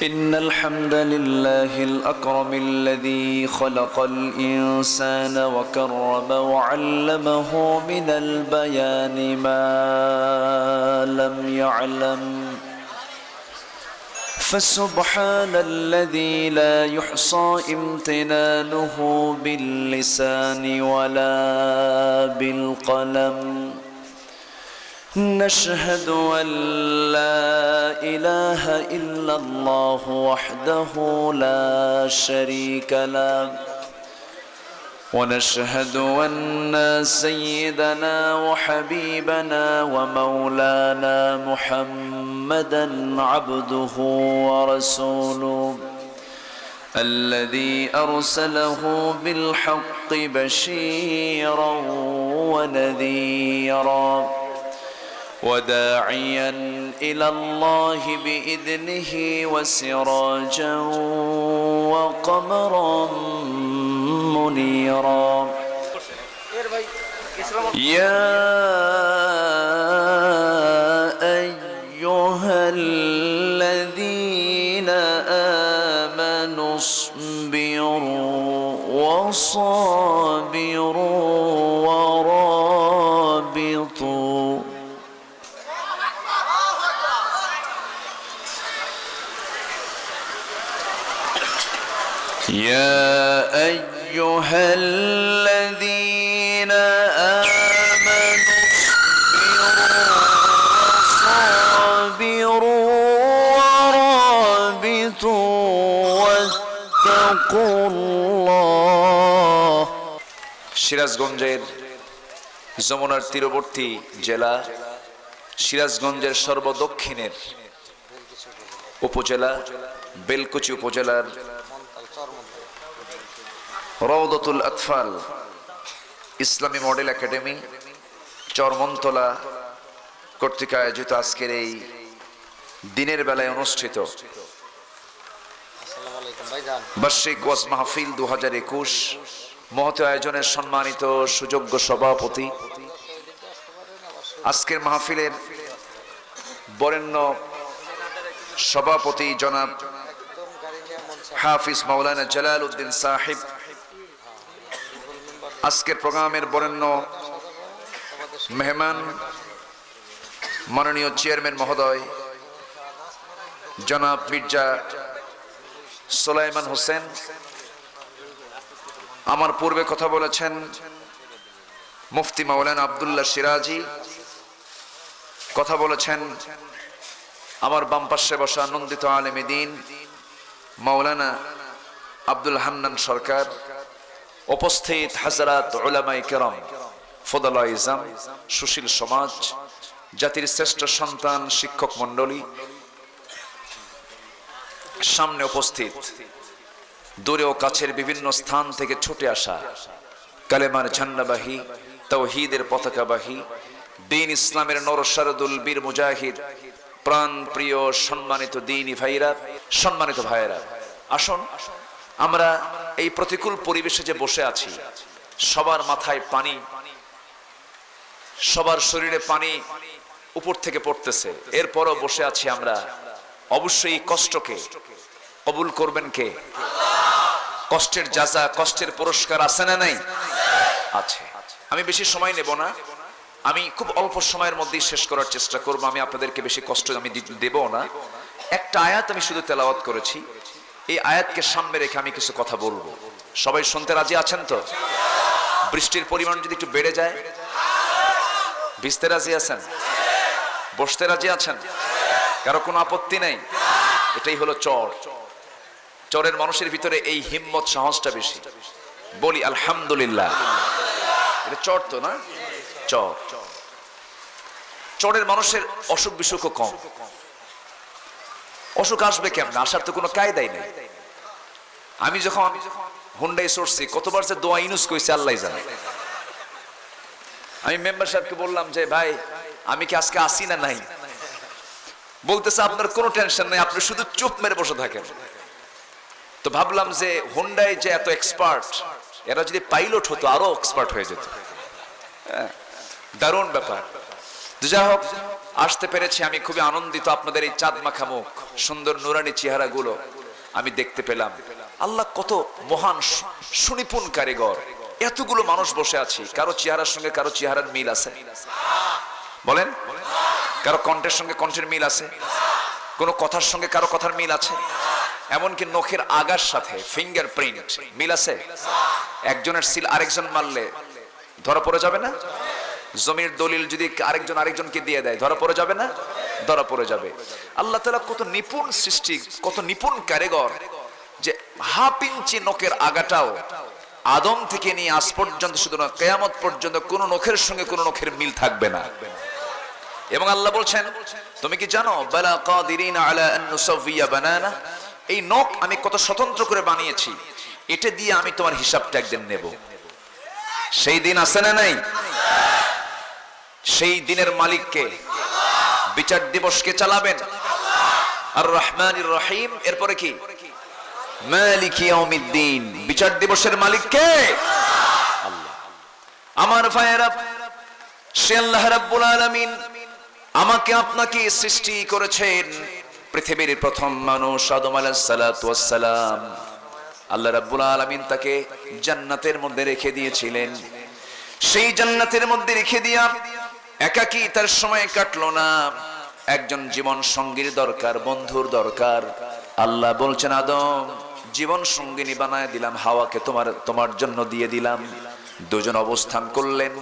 إن الحمد لله الأكرم الذي خلق الإنسان وكرم وعلمه من البيان ما لم يعلم فسبحان الذي لا يحصى امتنانه باللسان ولا بالقلم نشهد أن لا إله إلا الله وحده لا شريك له ونشهد أن سيدنا وحبيبنا ومولانا محمدا عبده ورسوله الذي أرسله بالحق بشيرا ونذيرا وداعيا إلى الله بإذنه وسراجا وقمرا منيرا يا أيها الذين آمنوا اصبروا وصابروا ورابطوا يا أيها الذين آمنوا اصبروا ورابطوا واتقوا الله সিরাজগঞ্জের যমুনার তীরবর্তী জেলা সিরাজগঞ্জের সর্বদক্ষিণের উপজেলা বেলকুচি উপজেলার রওদাতুল আতফাল ইসলামী মডেল একাডেমি চরমনতলা কর্তৃক আয়োজিত আজকের এই দিনের বেলায় অনুষ্ঠিত বার্ষিক ওয়াজ মাহফিল 2021 মহৎ আয়োজনের সম্মানিত সুযোগ্য সভাপতি, আজকের মাহফিলের বরেণ্য সভাপতি জনাব হাফিজ মাওলানা জালাল উদ্দিন সাহেব, আজকের প্রোগ্রামের বরেণ্য মেহমান মাননীয় চেয়ারম্যান মহোদয় জনাব মির্জা সুলাইমান হোসেন, আমার পূর্বে কথা বলেছেন মুফতি মাওলানা আব্দুল্লাহ সিরাজি, কথা বলেছেন আমার বাম পাশে বসা আনন্দিত আলেমে দ্বীন মাওলানা আব্দুল হান্নান সরকার, উপস্থিত হাজরাত উলামায়ে কেরাম, ফোদালায়ে ইজাম, সুশীল সমাজ, জাতির শ্রেষ্ঠ সন্তান, শিক্ষক মণ্ডলী, সামনে উপস্থিত দূরে ও কাছের বিভিন্ন স্থান থেকে ছুটে আসা কালেমার ঝান্ডাবাহী, তাওহীদের পতাকাবাহী, দ্বীন ইসলামের নরসারদুল বীর মুজাহিদ, প্রাণ প্রিয় সম্মানিত দ্বীনী ভাইরা, সম্মানিত ভাইয়েরা, আসুন আমরা এই প্রতিকূল পরিবেশে যে বসে আছি, সবার মাথায় পানি, সবার শরীরে পানি উপর থেকে পড়তেছে, এরপরও বসে আছি আমরা, অবশ্যই কষ্টকে কবুল করবেন কে? কষ্টের যাজা, কষ্টের পুরস্কার আছে না নাই? আছে। আমি বেশি সময় নেব না, আমি খুব অল্প সময়ের মধ্যেই শেষ করার চেষ্টা করব, আমি আপনাদেরকে বেশি কষ্ট আমি দেব না। একটা আয়াত আমি শুধু তেলাওয়াত করেছি, এই আয়াতকে সামনে রেখে আমি কিছু কথা বলবো। সবাই শুনতে রাজি আছেন তো? বৃষ্টির পরিমাণ যদি একটু বেড়ে যায়, ভিজতে রাজি আছেন? বসতে রাজি আছেন? কারো কোনো আপত্তি নেই? এটাই হলো চর। চরের মানুষের ভিতরে এই হিম্মত, সাহসটা বেশি। বলি আলহামদুলিল্লাহ। এটা চর তো না? চর। চরের মানুষের অসুখ বিসুখও কম। অসুখ আসবে কেমন? আসার তো কোনো কায়দাই নেই। আমি যখন হুন্ডাই সরছি, কতবার যে দোয়া ইউনুস কইছে আল্লাহ জানে। আমি মেম্বার সাহেবকে বললাম যে ভাই আমি কি আজকে আসি না নাই? বলতেছে আপনার কোনো টেনশন নাই, আপনি শুধু চুপ মেরে বসে থাকেন। তো ভাবলাম যে হুন্ডাই যে এত এক্সপার্ট, এরা যদি পাইলট হতো আরো এক্সপার্ট হয়ে যেত। দারুণ ব্যাপার। যাই হোক, আসতে পেরেছি আমি খুবই আনন্দিত। আপনাদের এই চাঁদ মাখা মুখ, সুন্দর নুরানি চেহারাগুলো আমি দেখতে পেলাম। আল্লাহ কত মহান সুনিপুণ কারিগর। এতগুলো মানুষ বসে আছি, কারো চেহারার সঙ্গে কারো চেহারার মিল আছে? বলেন, কারো কণ্ঠের সঙ্গে কণ্ঠের মিল আছে? কোন কথার সঙ্গে কারো কথার মিল আছে? এমনকি নখের আগার সাথে ফিঙ্গারপ্রিন্ট মিল আছে? একজনের সিল আরেকজন মারলে ধরা পড়ে যাবে না? জমির দলিল যদি আরেকজনকে দিয়ে দেয় ধরা পড়ে যাবে না? ধরা পড়ে যাবে। আল্লাহ তাআলা কত নিপুণ সৃষ্টি, কত নিপুণ কারিগর, যে হাফ ইঞ্চি নখের আগাটাও আদম থেকে নিয়ে আজ পর্যন্ত, শুধু না কিয়ামত পর্যন্ত কোন নখের সঙ্গে কোন নখের মিল থাকবে না। এবং আল্লাহ বলছেন, তুমি কি জানো বালা কাদিরিনা আলা আন নুসাওয়িয়া বানানা, এই নখ আমি কত স্বতন্ত্র করে বানিয়েছি, এটা দিয়ে আমি তোমার হিসাবটা একদিন নেব। সেই দিন আছে না নাই? সেই দিনের মালিক কে? বিচার দিবস কে চালাবেন? আর রহমানির রহিম, এরপরে কি? মালিক ইয়াউমিদ্দিন, বিচার দিবসের মালিক কে? আল্লাহ। আমার ভাইয়েরা, সে আল্লাহ রাব্বুল আলামিন আমাকে আপনাকে সৃষ্টি করেছেন। পৃথিবীর প্রথম মানুষ আদম আলাইহিস সালাতু ওয়াস সালাম, আল্লাহ রাব্বুল আলামিন তাকে জান্নাতের মধ্যে রেখে দিয়েছিলেন। সেই জান্নাতের মধ্যে রেখে দিয়া একাকী তার সময় কাটলো না, একজন জীবন সঙ্গীর দরকার, বন্ধুর দরকার। আল্লাহ বলছেন, আদম জীবন সঙ্গিনী বানায় দিলাম, হাওয়াকে তোমার জন্য দিয়ে দিলাম। দুজন অবস্থান করলেন,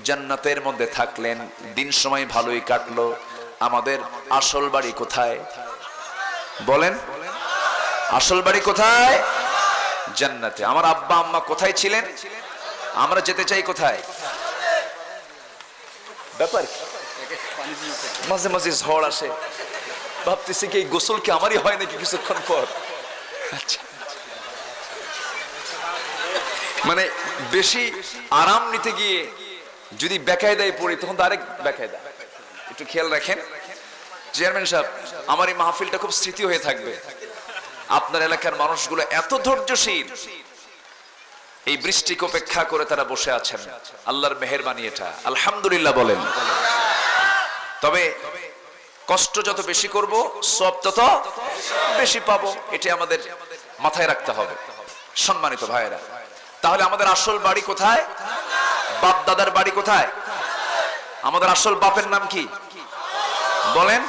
জান্নাতের মধ্যে থাকলেন, দিন সময় ভালোই কাটলো। আমাদের আসল বাড়ি কোথায়? বলেন, আসল বাড়ি কোথায়? জান্নাতে। আমার আব্বা আম্মা কোথায় ছিলেন? আমরা যেতে চাই কোথায়? ব্যাপার মাঝে মাঝে ঝড় আসে, ভাবতেছি কি এই গোসল কি আমারই হয় নাকি কিছুক্ষণ পর? আচ্ছা, মানে বেশি আরাম নিতে গিয়ে যদি বেকায়দায় পড়ি তখন তো আরেক বেকায়দা। একটু খেয়াল রাখেন চেয়ারম্যান সাহেব, আমার এই মাহফিলটা খুব স্মৃতি হয়ে থাকবে। আপনার এলাকার মানুষগুলো এত ধৈর্যশীল, এই বৃষ্টিকে উপেক্ষা করে তারা বসে আছেন। আল্লাহর মেহেরবানি এটা, আলহামদুলিল্লাহ বলেন। তবে কষ্ট যত বেশি করব সওয়াব তত বেশি পাবো, এটা আমাদের মাথায় রাখতে হবে। সম্মানিত ভাইয়েরা, তাহলে আমাদের আসল বাড়ি কোথায়? বাপ দাদার বাড়ি কোথায়? আমাদের আসল বাপের নাম কি বলেন?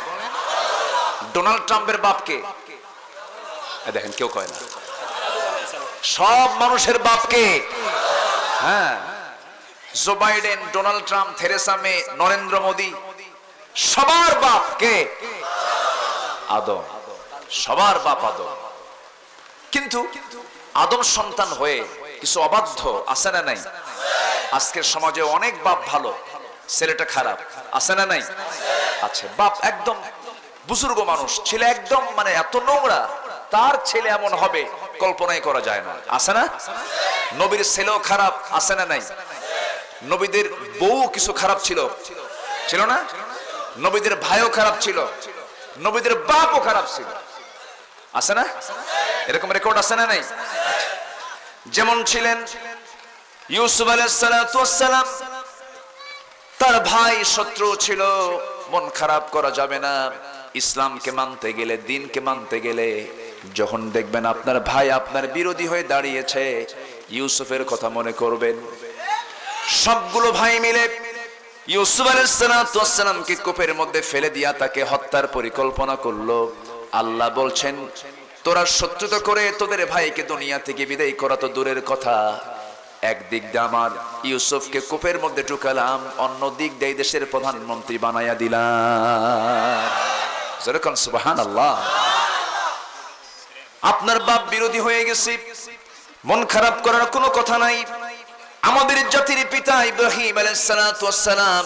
ডোনাল্ড ট্রাম্পের বাপকে দেখেন, কেউ কয় না। সব মানুষের বাপকে, হ্যাঁ, Joe Biden, Donald Trump, Theresa May, Narendra Modi, সবার বাপ কে? আদম। সবার বাপ আদম। কিন্তু আদম সন্তান হয়ে কিছু অবাধ্য আছে না নাই? আজকের সমাজে অনেক বাপ ভালো, ছেলেটা খারাপ আছে না নাই? আছে। বাপ একদম বুজুর্গ মানুষ, ছেলে একদম মানে এত নোংরা, তার ছেলে এমন হবে কল্পনাই করা যায় না, আছে না? নবীর ছেলেও খারাপ আছে না নাই? নবীদের বউ কিছু খারাপ ছিল, ছিল না? নবীদের ভাইও খারাপ ছিল, নবীদের বাপও খারাপ ছিল, আছে না? এরকম রেকর্ড আছে না নাই? যেমন ছিলেন ইউসুফ আলাইহিস সালাতু ওয়াস সালাম, তার ভাই শত্রু ছিল, মন খারাপ করা যাবে না। ইসলামকে মানতে গেলে, দ্বীনকে মানতে গেলে, যখন দেখবেন আপনার ভাই আপনার বিরোধী হয়ে দাঁড়িয়েছে, ইউসুফের কথা মনে করবেন। সবগুলো ভাই মিলে ইউসুফ আলাইহিস সালাতু ওয়াস সালামকে কূপের মধ্যে ফেলে দিয়া তাকে হত্যার পরিকল্পনা করলো। আল্লাহ বলছেন, তোরা শত্রুতা করে তোদের ভাইকে দুনিয়া থেকে বিদায় করা তো দূরের কথা, একদিক দিয়ে আমার ইউসুফকে কূপের মধ্যে ঢুকালাম, অন্য দিক দিয়ে দেশের প্রধানমন্ত্রী বানাইয়া দিলাম। যেরকম সুবহানাল্লাহ। আপনার বাপ বিরোধী হয়ে গেছে, মন খারাপ করার কোনো কথা নাই। আমাদের জাতির পিতা ইব্রাহিম আলাইহিস সালাতু ওয়াস সালাম,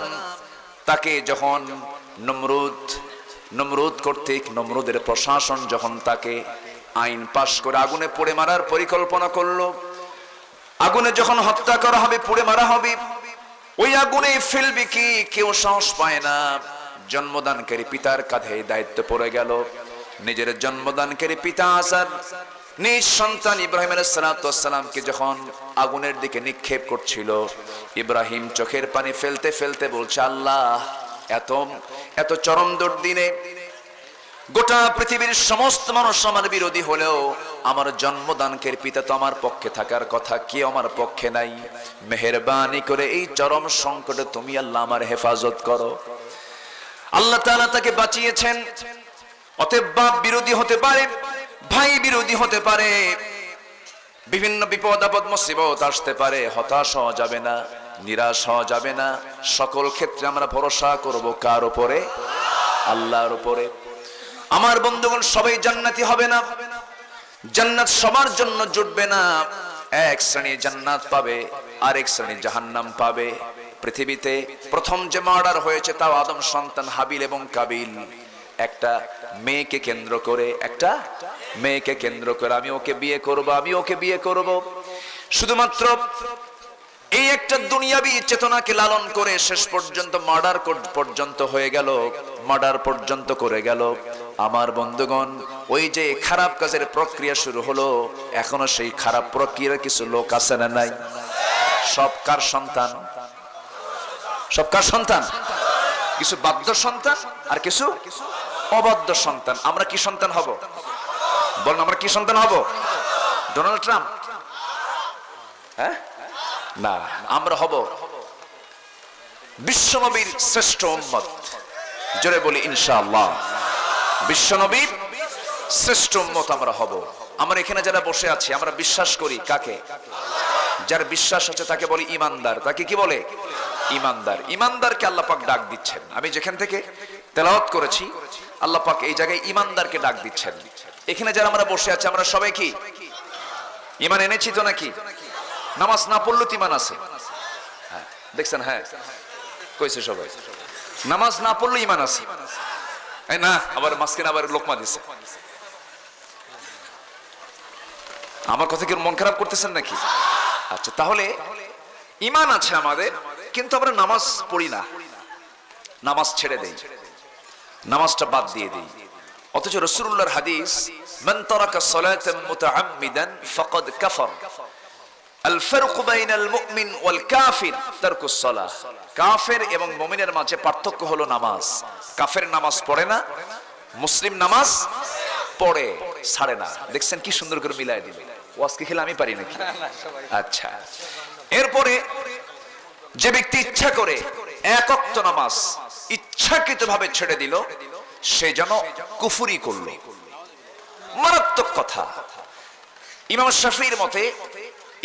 তাকে যখন নমরুদ কর্তৃক, নমরুদের প্রশাসন যখন তাকে আইন পাশ করে আগুনে পুড়ে মারার পরিকল্পনা করলো, আগুনে যখন হত্যা করা হবে, পুড়ে মারা হবে, ওই আগুনে ফেলবে কি কেউ সাহস পায় না। জন্মদানকারী পিতার কাঁধে দায়িত্ব পড়ে গেল। নিজের জন্মদানকারী পিতা আজার নিজ সন্তান ইব্রাহিম আলাইহিস সালাতু ওয়াস সালামকে যখন আগুনের দিকে নিক্ষেপ করছিল, ইব্রাহিম চোখের পানি ফেলতে ফেলতে বলছে, আল্লাহ এত এত চরম দুর্দিনে গোটা পৃথিবীর সমস্ত মানুষ আমার বিরোধী হলেও আমার জন্মদানকের পিতা তো আমার পক্ষে থাকার কথা, কি আমার পক্ষে নাই। মেহেরবানি করে এই চরম সংকটে তুমি আল্লাহ আমার হেফাজত করো। আল্লাহ তাআলা তাকে বাঁচিয়েছেন। অতএব বাপ বিরোধী হতে পারে, ভাই বিরোধী হতে পারে, বিভিন্ন বিপদ আপদ মুসিবত আসতে পারে, হতাশ হওয়া যাবে না, নিরাশ হওয়া যাবে না। সকল ক্ষেত্রে আমরা ভরসা করব কার উপরে? আল্লাহর উপরে। আমার বন্ধুগণ, সবাই জান্নাতি হবে না, জান্নাত সবার জন্য জুটবে না। এক শ্রেণী জান্নাত পাবে, আরেক শ্রেণী জাহান্নাম পাবে। পৃথিবীতে প্রথম যে মার্ডার হয়েছে তাও আদম সন্তান হাবিল এবং কাবিল, একটা মেয়েকে কেন্দ্র করে, একটা মেয়েকে কেন্দ্র করে, আমি ওকে বিয়ে করব, আমি ওকে বিয়ে করব। শুধুমাত্র এই একটা দুনিয়াবি চেতনাকে লালন করে শেষ পর্যন্ত মার্ডার পর্যন্ত হয়ে গেল, মার্ডার পর্যন্ত করে গেল। আমার বন্ধুগণ, ওই যে খারাপ কাজের প্রক্রিয়া শুরু হলো, এখনো সেই খারাপ প্রক্রিয়ার কিছু লোক আছে না নাই? সব কার সন্তান? সব কার সন্তান? কিছু বাধ্য সন্তান আর কিছু অবাধ্য সন্তান। আমরা কি সন্তান হব? বলুন, আমরা কি সন্তান হব? Donald Trump? হ্যাঁ, না, আমরা হব বিশ্বনবীর শ্রেষ্ঠ উম্মত। জোরে বলি ইনশাআল্লাহ, বিশ্বনবীর শ্রেষ্ঠ উম্মত আমরা হব। আমরা এখানে যারা বসে আছি, আমরা বিশ্বাস করি কাকে? যার বিশ্বাস আছে তাকে বলি ইমানদার। তাকে কি বলে? ইমানদার। ইমানদারকে আল্লাহ পাক ডাক দিচ্ছেন। আমি যেখান থেকে তেলাওয়াত করেছি, আল্লাহ পাক এই জায়গায় ইমানদারকে ডাক দিচ্ছেন। এখানে যারা আমরা বসে আছি, আমরা সবাই কি ঈমান এনেছি তো নাকি? নামাজ না পড়লে তো ঈমান আছে। হ্যাঁ, দেখছেন? হ্যাঁ, কইছে সবাই নামাজ না পড়লে ঈমান আছে। এই না, আবার মাঝখানে আবার লোকমা দিছে। আমার কথা কি মন খারাপ করতেছেন নাকি? আচ্ছা, তাহলে ঈমান আছে আমাদের, কিন্তু আমরা নামাজ পড়ি না, নামাজ ছেড়ে দেই, নামাজটা বাদ দিয়ে দেই। অথচ রাসূলুল্লাহর হাদিস, মান তারাকা সালাতান মুতাআম্মিদান ফাকাদ কাফার। আল ফারকু বাইনাল মুমিন ওয়াল কাফির তারকুস সালাহ। কাফের এবং মুমিনের মাঝে পার্থক্য হলো নামাজ। কাফের নামাজ পড়ে না, মুসলিম নামাজ পড়ে, ছাড়ে না। দেখছেন কি সুন্দর করে মিলাই দিল। ওয়াজ কি খেলে আমি পারি নাকি? আচ্ছা, এরপরে যে ব্যক্তি ইচ্ছা করে এক ওয়াক্ত নামাজ ইচ্ছাকৃতভাবে ছেড়ে দিল, সে যেন কুফরি করল। মারাত্মক কথা। ইমাম শাফিঈর মতে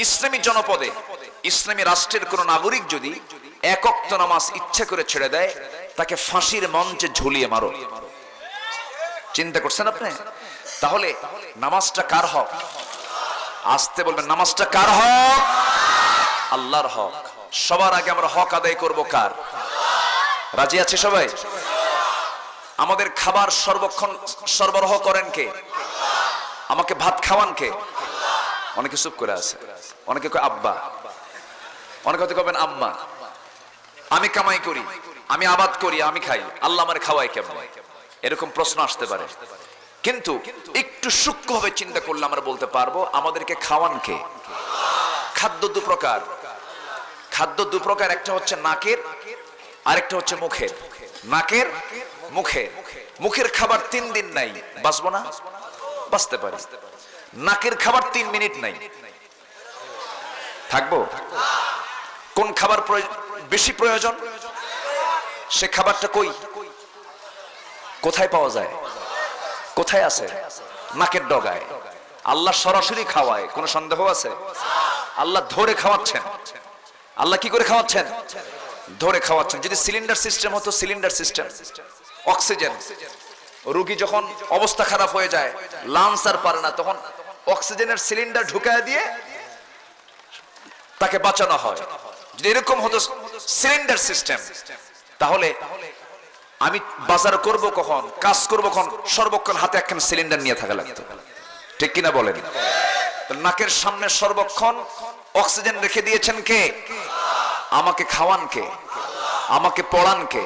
ইসলামী জনপদে, ইসলামী রাষ্ট্রের কোন নাগরিক যদি এক ওয়াক্ত নামাজ ইচ্ছা করে ছেড়ে দেয়, তাকে ফাঁসির মঞ্চে ঝুলিয়ে মারো। চিন্তা করছেন আপনি? তাহলে নামাজটা কার হক? আসতে বলবেন, নামাজটা কার হক? আল্লাহর হক। সবার আগে আমরা হক আদায় করব কার? রাজি আছে সবাই? আমাদের খাবার সর্বক্ষণ সরবরাহ করেন কে? আমাকে ভাত খাওয়ান কে? অনেকে চুপ করে আছে, অনেকে কয় আব্বা, অনেকে হয়তো কবেন আম্মা। আমি কামাই করি, আমি আবাদ করি, আমি খাই, আল্লাহ আমার খাওয়াই কেমন? এরকম প্রশ্ন আসতে পারে। কিন্তু একটু সূক্ষ্মভাবে চিন্তা করলে আমরা বলতে পারবো, আমাদেরকে খাওয়ান কে? খাদ্য দু প্রকার। খাদ্য দু প্রকার, একটা হচ্ছে নাকের, আরেকটা হচ্ছে মুখের। নাকের, মুখের। মুখের খাবার 3 দিন নাই, বাঁচবো না? বাঁচতে পারি। নাকের খাবার 3 মিনিট নাই, থাকবো? কোন খাবার বেশি প্রয়োজন? সে খাবারটা কই, কোথায় পাওয়া যায়? কোথায় আছে? নাকের ডগায়। আল্লাহ সরাসরি খাওয়ায়, কোন সন্দেহ আছে? আল্লাহ ধরে খাওয়াচ্ছেন। আল্লাহ কি করে খাওয়াচ্ছেন? ধরে খাওয়াচ্ছেন। যদি সিলিন্ডার সিস্টেম হতো, সিলিন্ডার সিস্টেম, অক্সিজেন, রোগী যখন অবস্থা খারাপ হয়ে যায়, লাঞ্চ আর পারে না, তখন অক্সিজেনের সিলিন্ডার ঢুকায় দিয়ে তাকে বাঁচানো হয়। যদি এরকম হতো সিলিন্ডার সিস্টেম, তাহলে আমি বাজার করব কখন, কাজ করব কখন, সর্বক্ষণ হাতে একখান সিলিন্ডার নিয়ে থাকা লাগতো। ঠিক কিনা বলেন? নাকের সামনে সর্বক্ষণ অক্সিজেন রেখে দিয়েছেন কে? আমাকে খাওয়ান কে? আমাকে পড়ান কে?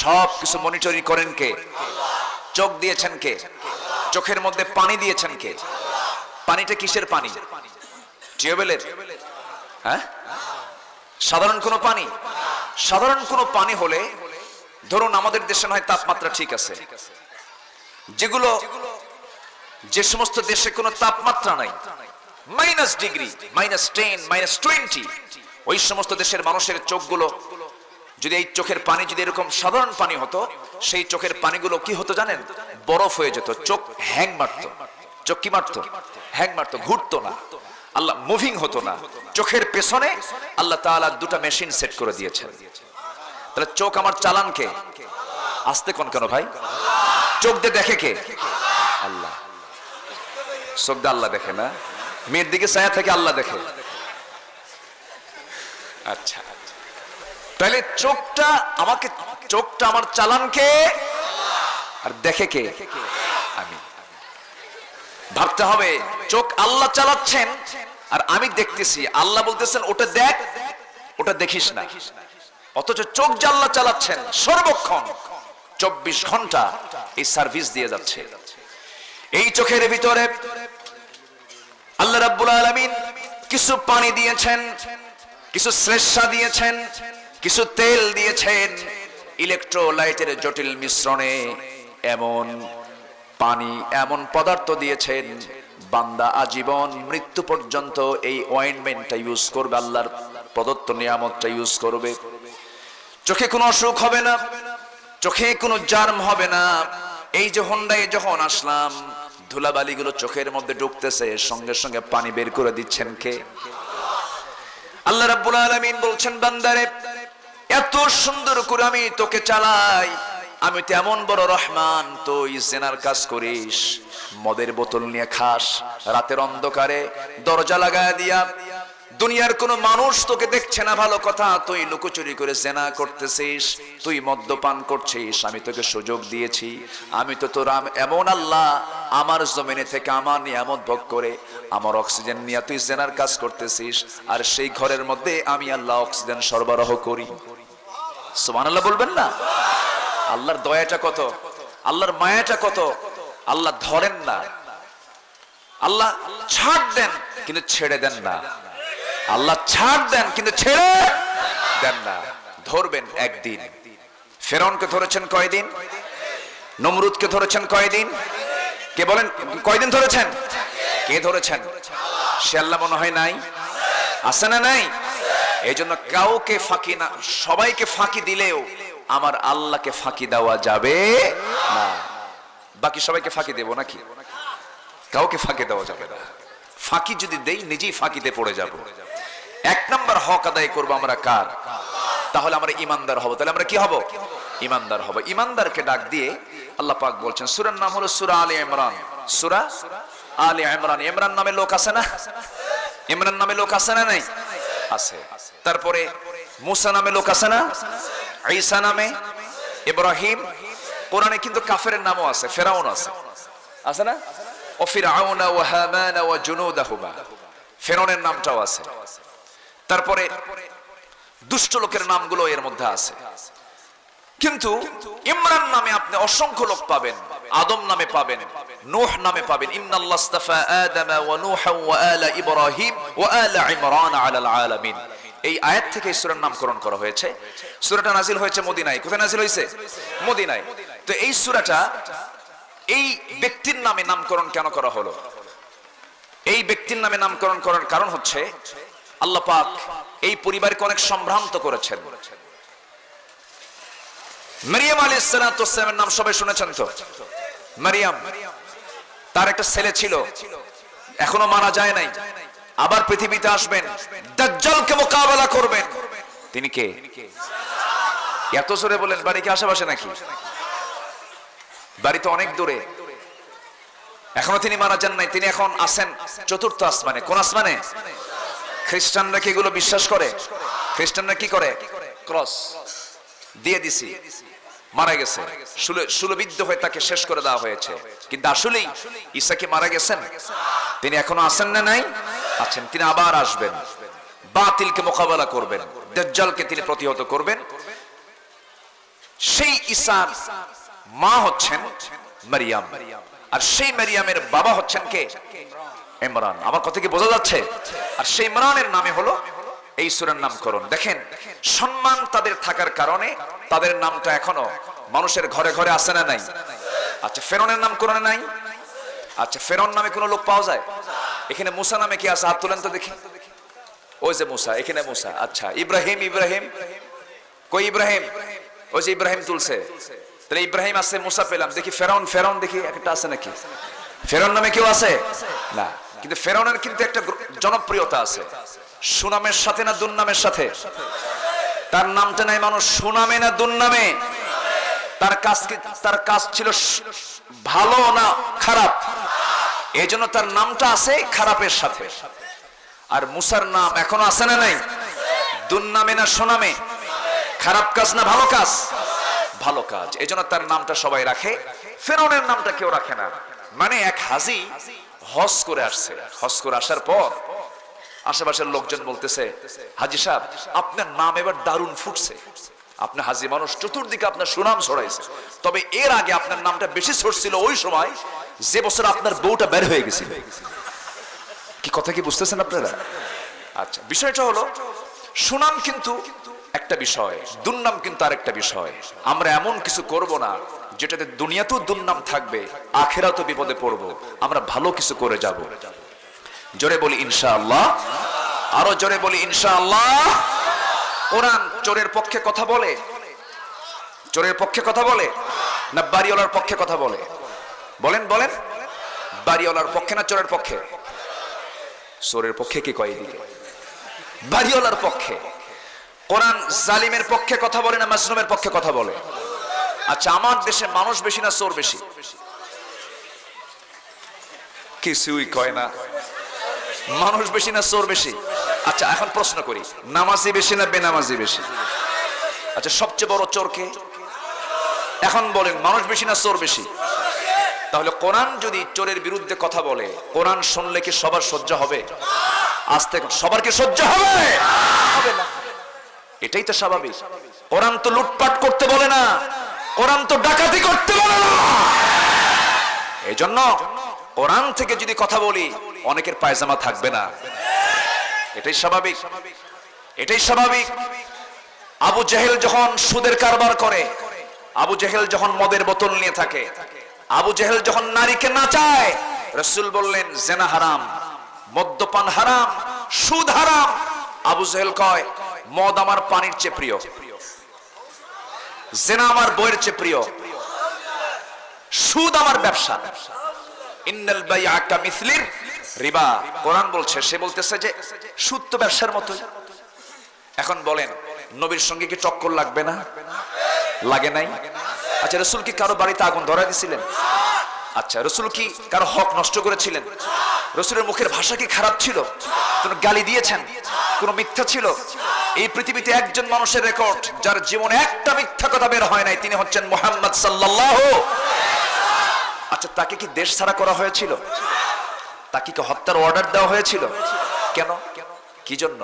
সব কিছু মনিটরিং করেন কে? চোখ দিয়েছেন কে? চোখের মধ্যে পানি দিয়েছেন কে? পানিটা কিসের পানি? টিউবওয়েলের? হ্যাঁ, সাধারণ কোনো পানি? সাধারণ কোনো পানি হলে ধরুন আমাদের দেশে নয় তাপমাত্রা ঠিক আছে, যেগুলো যে সমস্ত দেশে কোনো তাপমাত্রা নাই, -ডিগ্রি, -10, -20, ওই সমস্ত দেশের মানুষের চোখগুলো যদি এই চোখের পানি যদি এরকম সাধারণ পানি হতো, সেই চোখের পানিগুলো কি হতো জানেন? বরফ হয়ে যেত, চোখ হ্যাং মারতো। চোখ কি মারতো? হ্যাং মারতো, ঘুরতো না, আল্লাহ মুভিং হতো না। চোখের পেছনে আল্লাহ তাআলা দুটা মেশিন সেট করে দিয়েছেন। তাহলে চোখ আমার চালান কে? আসতে কোন কেন ভাই? চোখ দিয়ে দেখে কে? আল্লাহ। চোখ দিয়ে আল্লাহ দেখে না, মেয়ের দিকে ছায়া থেকে আল্লাহ দেখে। আচ্ছা, তাহলে চোখটা আমাকে, চোখটা আমার চালান কে আর দেখে কে? আমি। ভাবতে হবে চোখ আল্লাহ চালাচ্ছেন আর আমি দেখতেছি, আল্লাহ বলতেছেন ওটা দেখ, ওটা দেখিস না। অথচ চোখ যে আল্লাহ চালাচ্ছেন সর্বক্ষণ 24 ঘন্টা এই সার্ভিস দিয়ে যাচ্ছে। এই চোখের ভিতরে আল্লাহ রাব্বুল আলামিন কিছু পানি দিয়েছেন, কিছু শ্লেষ্মা দিয়েছেন, কিছু তেল দিয়েছেন, ইলেকট্রোলাইটের জটিল মিশ্রণে এমন পানি, এমন পদার্থ দিয়েছেন, বান্দা আজীবন মৃত্যু পর্যন্ত এই অয়েন্টমেন্টটা ইউজ করবে, আল্লাহর প্রদত্ত নিয়ামতটা ইউজ করবে। চোখে কোনো অসুখ হবে না, চোখে কোনো জার্ম হবে না। এই যে হোন্ডায় যখন আসলাম, ধুলাবালিগুলো চোখের মধ্যে ঢুকতেছে, সঙ্গে সঙ্গে পানি বের করে দিচ্ছেন কে? আল্লাহ রাব্বুল আলামিন বলছেন, বান্দারে এত সুন্দর করে আমি তোকে চালাই, আমি তো এমন বড় রহমান, তুই জিনার কাজ করিস, মদের বোতল নিয়ে খাস, রাতের অন্ধকারে দরজা লাগায় দিয়া, দুনিয়ার কোন মানুষ তোকে দেখছে না, ভালো কথা, তুই লুকোচুরি করে জিনা করতেছিস, তুই মদ্যপান করছিস, আমি তোকে সুযোগ দিয়েছি। আমি তো তোর এমন আল্লাহ, আমার জমিনে থেকে আমার নিয়ামত ভোগ করে আমার অক্সিজেন নিয়ে তুই জিনার কাজ করতেছিস, আর সেই ঘরের মধ্যে আমি আল্লাহ অক্সিজেন সরবরাহ করি। সুবহানাল্লাহ বলবেন না? আল্লাহর দয়াটা কত, আল্লাহর মায়াটা কত। আল্লাহ ধরেন না, আল্লাহ ছাড় দেন কিন্তু ছেড়ে দেন না। আল্লাহ ছাড় দেন কিন্তু ছেড়ে দেন না। ধরবেন একদিন। ফেরাউনকে ধরেছেন কয়দিন? নমরুদকে ধরেছেন কয়দিন? কে বলেন কয়দিন ধরেছেন? কে ধরেছেন? সে আল্লাহ মনে হয় নাই? আছে না নাই? এই জন্য কাউকে ফাঁকি না, সবাইকে ফাঁকি দিলেও আমার আল্লাহকে ফাঁকি দেওয়া যাবে না। বাকি সবাইকে ফাঁকি দেব নাকি? কাউকে ফাঁকি দেওয়া যাবে না। ফাঁকি যদি দেই নিজেই ফাঁকিতে পড়ে যাব। এক নম্বর হক আদায় করবো আমরা কার? তাহলে আমরা ইমানদার হব। তাহলে আমরা কি হব? ইমানদার হব। ইমানদারকে ডাক দিয়ে আল্লাহ পাক বলছেন, সূরার নাম হলো সূরা আলে ইমরান। সূরা আলে ইমরান। ইমরান নামে লোক আছে না? ইমরান নামে লোক আছে না নাই? আছে। তারপরে মুসা নামে লোক আছে না? ঈসা নামে, ইব্রাহিম। কোরআনে কিন্তু কাফেরের নামও আছে, ফেরাউন আছে, আছে না? ও ফিরআউন ওয়া হামান ওয়া জুনুদাহুমা, ফেরাউনের নামটাও আছে। তারপরে দুষ্ট লোকের নামগুলো এর মধ্যে আছে। কিন্তু ইমরান নামে আপনি অসংখ্য লোক পাবেন, আদম নামে পাবেন, নূহ নামে পাবেন। ইন্নাল্লাহ ইসতাফা আদম ওয়া নূহা ওয়া আলা ইব্রাহিম ওয়া আলা ইমরান আলাল আলামিন। এই আয়াত থেকে সূরার নামকরণ করা হয়েছে। সূরাটা নাজিল হয়েছে মদিনায়। কোথায় নাজিল হয়েছে? মদিনায়। তো এই সূরাটা এই ব্যক্তির নামে নামকরণ কেন করা হলো? এই ব্যক্তির নামে নামকরণ করার কারণ হচ্ছে আল্লাহ পাক এই পরিবারকে অনেক সম্ভ্রান্ত করেছেন। মারিয়াম আলাইহিস সালাতু ওয়াস সালামের নাম সবাই শুনেছেন তো? মারিয়াম, তার একটা ছেলে ছিল, এখনো মারা যায় নাই, আবার পৃথিবীতে আসবেন, দাজ্জালকে মোকাবেলা করবেন। তিনি কে? এত জোরে বলেন, বাড়ি কি আশেপাশে নাকি? বাড়ি তো অনেক দূরে। এখনো তিনি মারা যান নাই, তিনি এখন আছেন চতুর্থ আসমানে। কোন আসমানে? খ্রিস্টানরা কি এগুলো বিশ্বাস করে? খ্রিস্টানরা কি করে? ক্রস দিয়ে দিছি, মারা গেছে, শুলবিদ্ধ হয়ে তাকে শেষ করে দেওয়া হয়েছে। কিন্তু আসলেই ঈসা কি মারা গেছেন? তিনি এখনো আছেন না নাই? আছেন। তিনি আবার আসবেন, বাতিলকে মোকাবেলা করবেন, দাজ্জালকে তিনি প্রতিহত করবেন। সেই ঈসার মা হচ্ছেন মারিয়াম, আর সেই মারিয়ামের বাবা হচ্ছেন কে? ইমরান। আমার কথা কি বোঝা যাচ্ছে? আর সেই ইমরানের নামে হলো এই সূরার নামকরণ। দেখেন সম্মান তাদের থাকার কারণে তাদের নামটা এখনো মানুষের ঘরে ঘরে আছে না নাই? আচ্ছা ফেরনের নাম কোরআনে নাই? আচ্ছা ফেরন নামে কোন লোক পাওয়া যায়? এখানে মুসা নামে কি আছে? হাত তোলেন তো দেখি। ওই যে মুসা, এখানে মুসা। আচ্ছা ইব্রাহিম, ইব্রাহিম কই ইব্রাহিম? ওই যে ইব্রাহিম তুলছে, তাহলে ইব্রাহিম আছে, মুসা পেলাম। দেখি ফেরন, ফেরন দেখি একটা আছে নাকি? ফেরন নামে কেউ আছে না, কিন্তু ফেরনের কিন্তু একটা জনপ্রিয়তা আছে। সুনামের সাথে না দুর্নামের সাথে? তার নামটা নাই মানুষ সুনামে না দুর্নামে? তার কাজ ছিল ভালো না খারাপ, এই জন্য তার নামটা আছে খারাপের সাথে। আর মুসার নাম এখনো আছে না নাই? দুর্নামে না সুনামে? খারাপ কাজ না ভালো কাজ? ভালো কাজ, এই জন্য তার নামটা সবাই রাখে। ফেরনের নামটা কেউ রাখে না। মানে এক হাজি হজ করে আসছে, হজ করে আসার পর আশেপাশের লোকজন বলতেছে, হাজি সাহেব আপনার নাম এবার দারুণ ফুটছে, আপনি হাজি মানুষ, চতুর্দিকে আপনার সুনাম ছড়াইছে। তবে এর আগে আপনার নামটা বেশি ছড়ছিল ওই সময় যে বছর আপনার বউটা বের হয়ে গেছিল। কি কথা কি বুঝতেছেন আপনারা? আচ্ছা বিষয়টা হলো সুনাম কিন্তু একটা বিষয়, দুর্নাম কিন্তু আরেকটা বিষয়। আমরা এমন কিছু করব না যেটাতে দুনিয়াতেও দুর্নাম থাকবে, আখেরাতেও বিপদে পড়ব। আমরা ভালো কিছু করে যাব। জোরে বলি ইনশাআল্লাহ, আরো জোরে বলি ইনশাআল্লাহ। কোরআন চোরের পক্ষে কথা বলে? চোরের পক্ষে কথা বলে না বাড়িওয়ালার পক্ষে কথা বলে? বলেন বলেন, বাড়িওয়ালার পক্ষে না চোরের পক্ষে? চোরের পক্ষে কি কয়? এদিকে বাড়িওয়ালার পক্ষে। কোরআন জালিমের পক্ষে কথা বলে না মাজলুমের পক্ষে কথা বলে? আচ্ছা আমার দেশে মানুষ বেশি না চোর বেশি? কিছুই কয় না। মানুষ বেশি না চোর বেশি? আচ্ছা এখন প্রশ্ন করি, নামাজি বেশি না বেনামাজি বেশি? আচ্ছা সবচেয়ে বড় চোর কে? এখন বলেন মানুষ বেশি না চোর বেশি? তাহলে কোরআন যদি চোরের বিরুদ্ধে কথা বলে, কোরআন শুনলে কি সবার সহ্য হবে? আজ থেকে সবার কি সহ্য হবে? হবে না। এটাই তো স্বাভাবিক। কোরআন তো লুটপাট করতে বলে না, কোরআন তো ডাকাতি করতে বলে না। এই জন্য কোরআন থেকে যদি কথা বলি অনেকের পায়জামা থাকবে না, এটাই স্বাভাবিক, এটাই স্বাভাবিক। আবু জেহেল যখন সুদের কারবার করে, আবু জেহেল যখন মদের বোতল নিয়ে থাকে, আবু জেহেল যখন নারীকে নাচায়, রাসূল বললেন জেনা হারাম, মদ্যপান হারাম, সুদ হারাম। আবু জেহেল কয় মদ আমার পানির চেয়ে প্রিয়, জেনা আমার বইয়ের চেয়ে প্রিয়, সুদ আমার ব্যবসা। ইন্নাল বাইআ কামিসলির রিবা। কোরআন বলছে, সে বলতেছে যে সুদ তো ব্যবসার মতোই। এখন বলেন নবীর সঙ্গে কি টক্কর লাগবে না? লাগে নাই? আচ্ছা রাসূল কি কারো বাড়িতে আগুন ধরায় দিয়েছিলেন? আচ্ছা রাসূল কি কারো হক নষ্ট করেছিলেন? রাসূলের মুখের ভাষা কি খারাপ ছিল? কোন গালি দিয়েছেন? কোন মিথ্যা ছিল? এই পৃথিবীতে একজন মানুষের রেকর্ড যার জীবনে একটা মিথ্যা কথা বের হয় নাই, তিনি হচ্ছেন মুহাম্মদ সাল্লাল্লাহু। আচ্ছা তাকে কি দেশ ছাড়া করা হয়েছিল? তাকে কি হত্যার অর্ডার দেওয়া হয়েছিল? কেন? কি জন্য?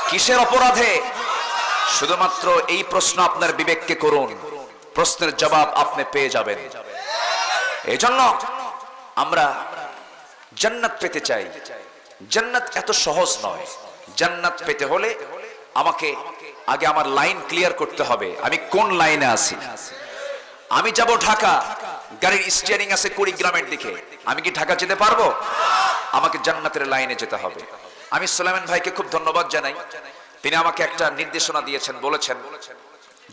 কিসের অপরাধে? শুধুমাত্র এই প্রশ্ন আপনার বিবেককে করুন, প্রশ্নের জবাব আপনি পেয়ে যাবেন। এই জন্য আমরা জান্নাত পেতে চাই। জান্নাত এত সহজ নয়। জান্নাত পেতে হলে আমাকে আগে আমার লাইন ক্লিয়ার করতে হবে, আমি কোন লাইনে আছি। আমি যাব ঢাকা, গাড়ির স্টিয়ারিং আছে কুড়িগ্রামের দিকে, আমি কি ঢাকা যেতে পারবো? আমাকে জান্নাতের লাইনে যেতে হবে। আমি সুলাইমান ভাইকে খুব ধন্যবাদ জানাই, তিনি আমাকে একটা নির্দেশনা দিয়েছেন, বলেছেন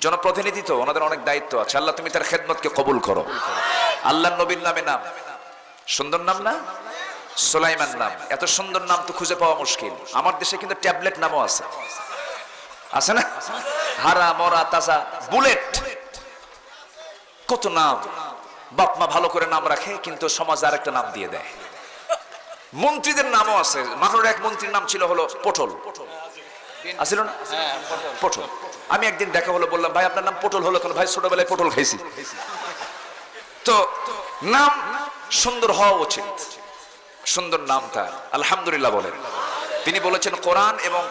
জনপ্রতিনিধি তো ওনাদের অনেক দায়িত্ব আছে, আল্লাহ তুমি তার খেদমতকে কবুল করো। আল্লাহর নবীর নামে নাম, সুন্দর নাম না? সুলাইমান নাম, এত সুন্দর নাম তো খুঁজে পাওয়া মুশকিল। আমার দেশে কিন্তু ট্যাবলেট নামও আছে, আছে না? হারা মরা তাজা বুলেট, কত নাম। বাপ মা ভালো করে নাম রাখে কিন্তু সমাজ আর একটা নাম দিয়ে দেয়। মন্ত্রীদের নামও আছে। মাত্র এক মন্ত্রীর নাম ছিল হলো পটল, আসিল না? পটল। আমি একদিন দেখা হলো, বললাম ভাই আপনার নাম পটল হলো কেন? ভাই ছোটবেলায় পটল খাইছি। তো নাম সুন্দর হওয়া উচিত, সুন্দর নাম তার, আলহামদুলিল্লাহ বলেন। তিনি বলেছেন কোরআন এবং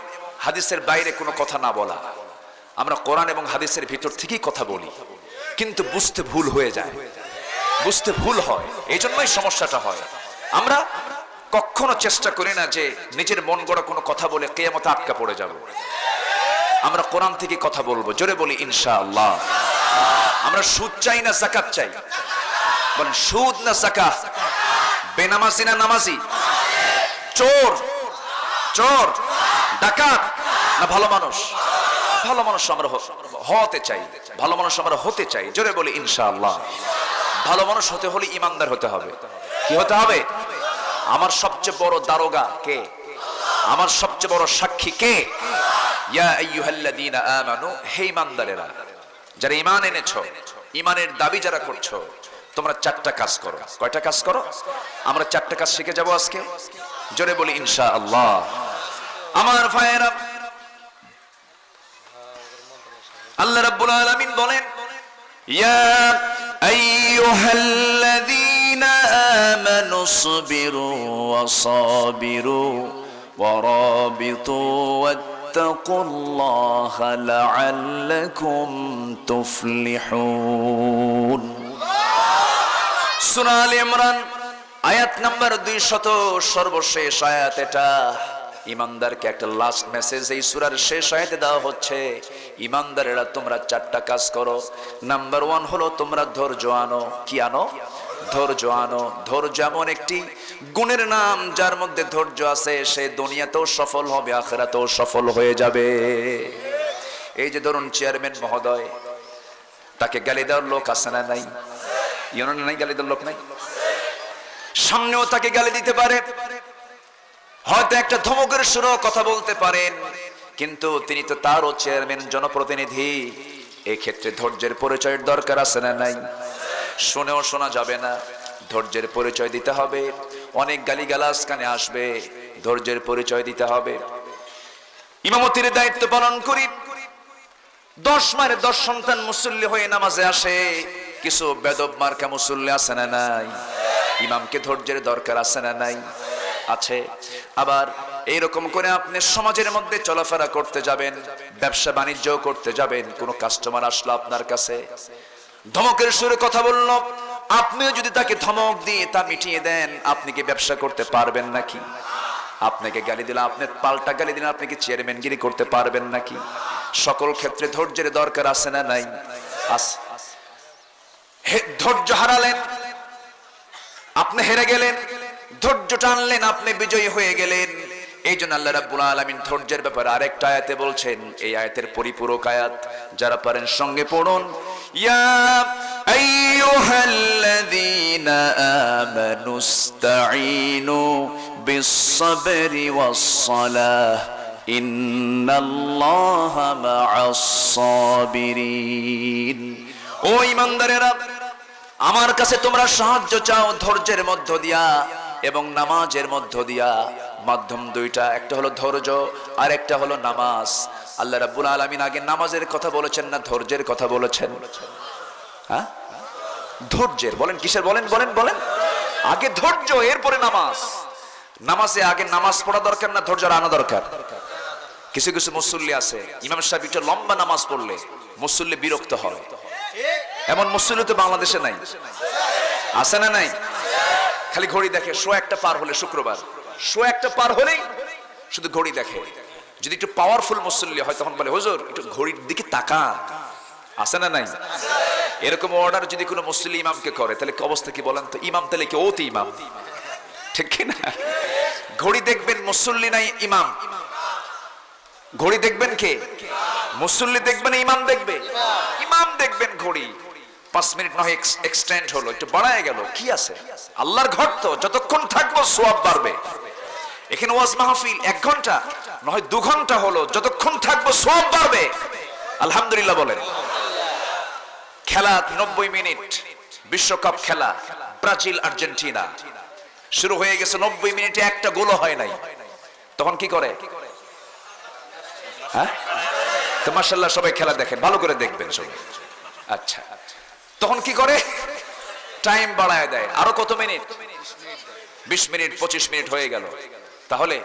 হাদিসের বাইরে কোনো কথা না বলা। আমরা কোরআন এবং হাদিসের ভিতর থেকেই কথা বলি, কিন্তু বুঝতে ভুল হয়ে যায়, বুঝতে ভুল হয়, এই জন্যই সমস্যাটা হয়। আমরা কখনো চেষ্টা করি না যে নিজের মন গড়া কোনো কথা বলে কিয়ামতে আটকা পড়ে যাব। আমরা কোরআন থেকে কথা বলবো, জোরে বলি ইনশাআল্লাহ। আমরা সুদ চাই না যাকাত চাই? বলেন সুদ না যাকাত? বেনামাজি না নামাজি? চোর চোর ডাকাত না ভালো মানুষ? ভালো মানুষ আমরা হতে চাই, ভালো মানুষ আমরা হতে চাই, জোরে বলি ইনশাআল্লাহ। ভালো মানুষ হতে হলে ইমানদার হতে হবে। কি হতে হবে? আমার সবচেয়ে বড় দারোগা কে? আমার সবচেয়ে বড় সাক্ষী কে? ইয়া আইয়ুহাল্লাযীনা আমানু, হে ইমানদারেরা, যারা ঈমান এনেছো, ঈমানের দাবি যারা করছো, তোমরা চারটা কাজ করো। কয়টা কাজ করো? আমরা চারটা কাজ শিখে যাব আজকে, জোরে বলি ইনশাআল্লাহ। আমার ভাইয়েরা, আল্লাহ রাব্বুল আলামিন বলেন, ইয়া আইয়ুহাল্লাযীনা আমানু সবিরু ওয়া সাবিরু ওয়া রাবিতু ওয়াত্তাকুল্লাহা লাআল্লাকুম তুফলিহুন। সূরা আলে ইমরান আয়াত নাম্বার 200, সর্বশেষ আয়াত এটা। ইমানদারকে একটা লাস্ট মেসেজ এই সূরার শেষ আয়াতে দেওয়া হচ্ছে, ইমানদারেরা তোমরা চারটা কাজ করো। নাম্বার 1 হলো তোমরা ধৈর্য আনো। কি আনো? ধৈর্য আনো। ধৈর্য এমন একটি গুণের নাম, যার মধ্যে ধৈর্য আছে সে দুনিয়াতেও সফল হবে, আখিরাতেও সফল হয়ে যাবে। এই যে ধরুন চেয়ারম্যান মহোদয়, তাকে গালি দেওয়ার লোক আছে না নাই? ইউনিয়নে নাই গালি দেওয়ার লোক নাই? সামনেও তাকে গালি দিতে পারে, হয়তো একটা ধমকের সুরেও কথা বলতে পারেন, কিন্তু তিনি তো তারও চেয়ারম্যান, জনপ্রতিনিধি। এই ক্ষেত্রে ধৈর্যের পরিচয়ের দরকার আছে না নাই? শুনেও শোনা যাবে না, ধৈর্যের পরিচয় দিতে হবে। অনেক গালিগালাজ কানে আসবে, ধৈর্যের পরিচয় দিতে হবে। ইমামতির দায়িত্ব পালন করি, 10 মায়ের 10 সন্তান মুসল্লি হয়ে নামাজে আসে, কিছু বেদব মার্কা মুসল্লি আছে না নাই? ইমামকে ধৈর্যের দরকার আছে না নাই? আছে। আবার এইরকম করে আপনি সমাজের মধ্যে চলাফেরা করতে যাবেন, ব্যবসা বাণিজ্য করতে যাবেন, কোন কাস্টমার আসলো আপনার কাছে, ধমকের সুরে কথা বলল, আপনিও যদি তাকে ধমক দিয়ে তা মিটিয়ে দেন, আপনি কি ব্যবসা করতে পারবেন নাকি? আপনাকে গালি দিলে, আপনি পাল্টা গালি দিলে, আপনি কি চেয়ারম্যানগিরি করতে পারবেন নাকি? সকল ক্ষেত্রে ধৈর্যের দরকার আছে না নাই? আছে। ধৈর্য হারালেন, আপনি হেরে গেলেন, ধৈর্য টানলেন, আপনি বিজয়ী হয়ে গেলেন। এই জন্য আল্লাহ রাব্বুল আলামিন ধৈর্যের ব্যাপারে আরেকটা আয়াতে বলছেন, এই আয়াতের পরিপূরক আয়াত, যারা পারেন সঙ্গে পড়ুন। ইয়া আইয়ুহাল্লাযীনা আমানুস্তাঈনু বিস-সাবরি ওয়াস-সালাহ ইন্নাল্লাহা মা'আস-সাবিরিন। ও ঈমানদারেরা, আমার কাছে তোমরা সাহায্য চাও ধৈর্যের মধ্য দিয়া এবং নামাজের মধ্য দিয়া। মাধ্যম দুইটা, একটা হলো ধৈর্য আর একটা হলো নামাজ। আল্লাহ রাব্বুল আলামিন আগে নামাজের কথা বলেছেন না ধৈর্যের কথা বলেছেন? হ্যাঁ, ধৈর্যের। বলেন কিসের? বলেন বলেন বলেন। আগে ধৈর্য, এরপরে নামাজ। নামাজে আগে নামাজ পড়া দরকার না ধৈর্য আনা দরকার? কিছু কিছু মুসল্লি আছে, ইমাম সাহেব একটু লম্বা নামাজ পড়লে মুসল্লি বিরক্ত হয়। এমন মুসল্লি তো বাংলাদেশে নাই, আছে না নাই? খালি ঘড়ি দেখে, শো একটা পার হলে, শুক্রবার শো একটা পার হলেই শুধু ঘড়ি দেখে। যদি একটু পাওয়ারফুল মুসল্লি হয় তখন বলে, হুজুর একটু ঘড়ির দিকে তাকান, আছে না নাই? এরকম অর্ডার যদি কোনো মুসল্লি ইমামকে করে, তাহলে কি অবস্থা কি বলেন তো? ইমাম তাহলে কি ওতি ইমাম, ঠিক কি না? ঘড়ি দেখবেন মুসল্লি নাই ইমাম। ঘড়ি দেখবেন কে? মুসল্লি দেখবেন, ইমাম দেখবে? ইমাম দেখবেন। ঘড়ি 5 মিনিট নয় এক্সটেন্ড হলো, একটু বাড়ায় গেল, কি আছে? আল্লাহর ঘর তো, যতক্ষণ থাকবো সওয়াব বাড়বে। এখানে ওয়াজ মাহফিল 1 ঘন্টা নয় 2 ঘন্টা হলো, যতক্ষণ থাকবো সওয়াব বাড়বে। আলহামদুলিল্লাহ বলেন। খেলা 90 মিনিট, বিশ্বকাপ খেলা, ব্রাজিল আর্জেন্টিনা শুরু হয়ে গেছে। 90 মিনিটে একটা গোলও হয় নাই। তখন কি করে? হ্যাঁ, তো মাশাআল্লাহ সবাই খেলা দেখেন, ভালো করে দেখবেন সবাই। আচ্ছা, তখন কি করে? টাইম বাড়ায় দেয়, আরো কত মিনিট? 20 মিনিট 25 মিনিট হয়ে গেল। তাহলে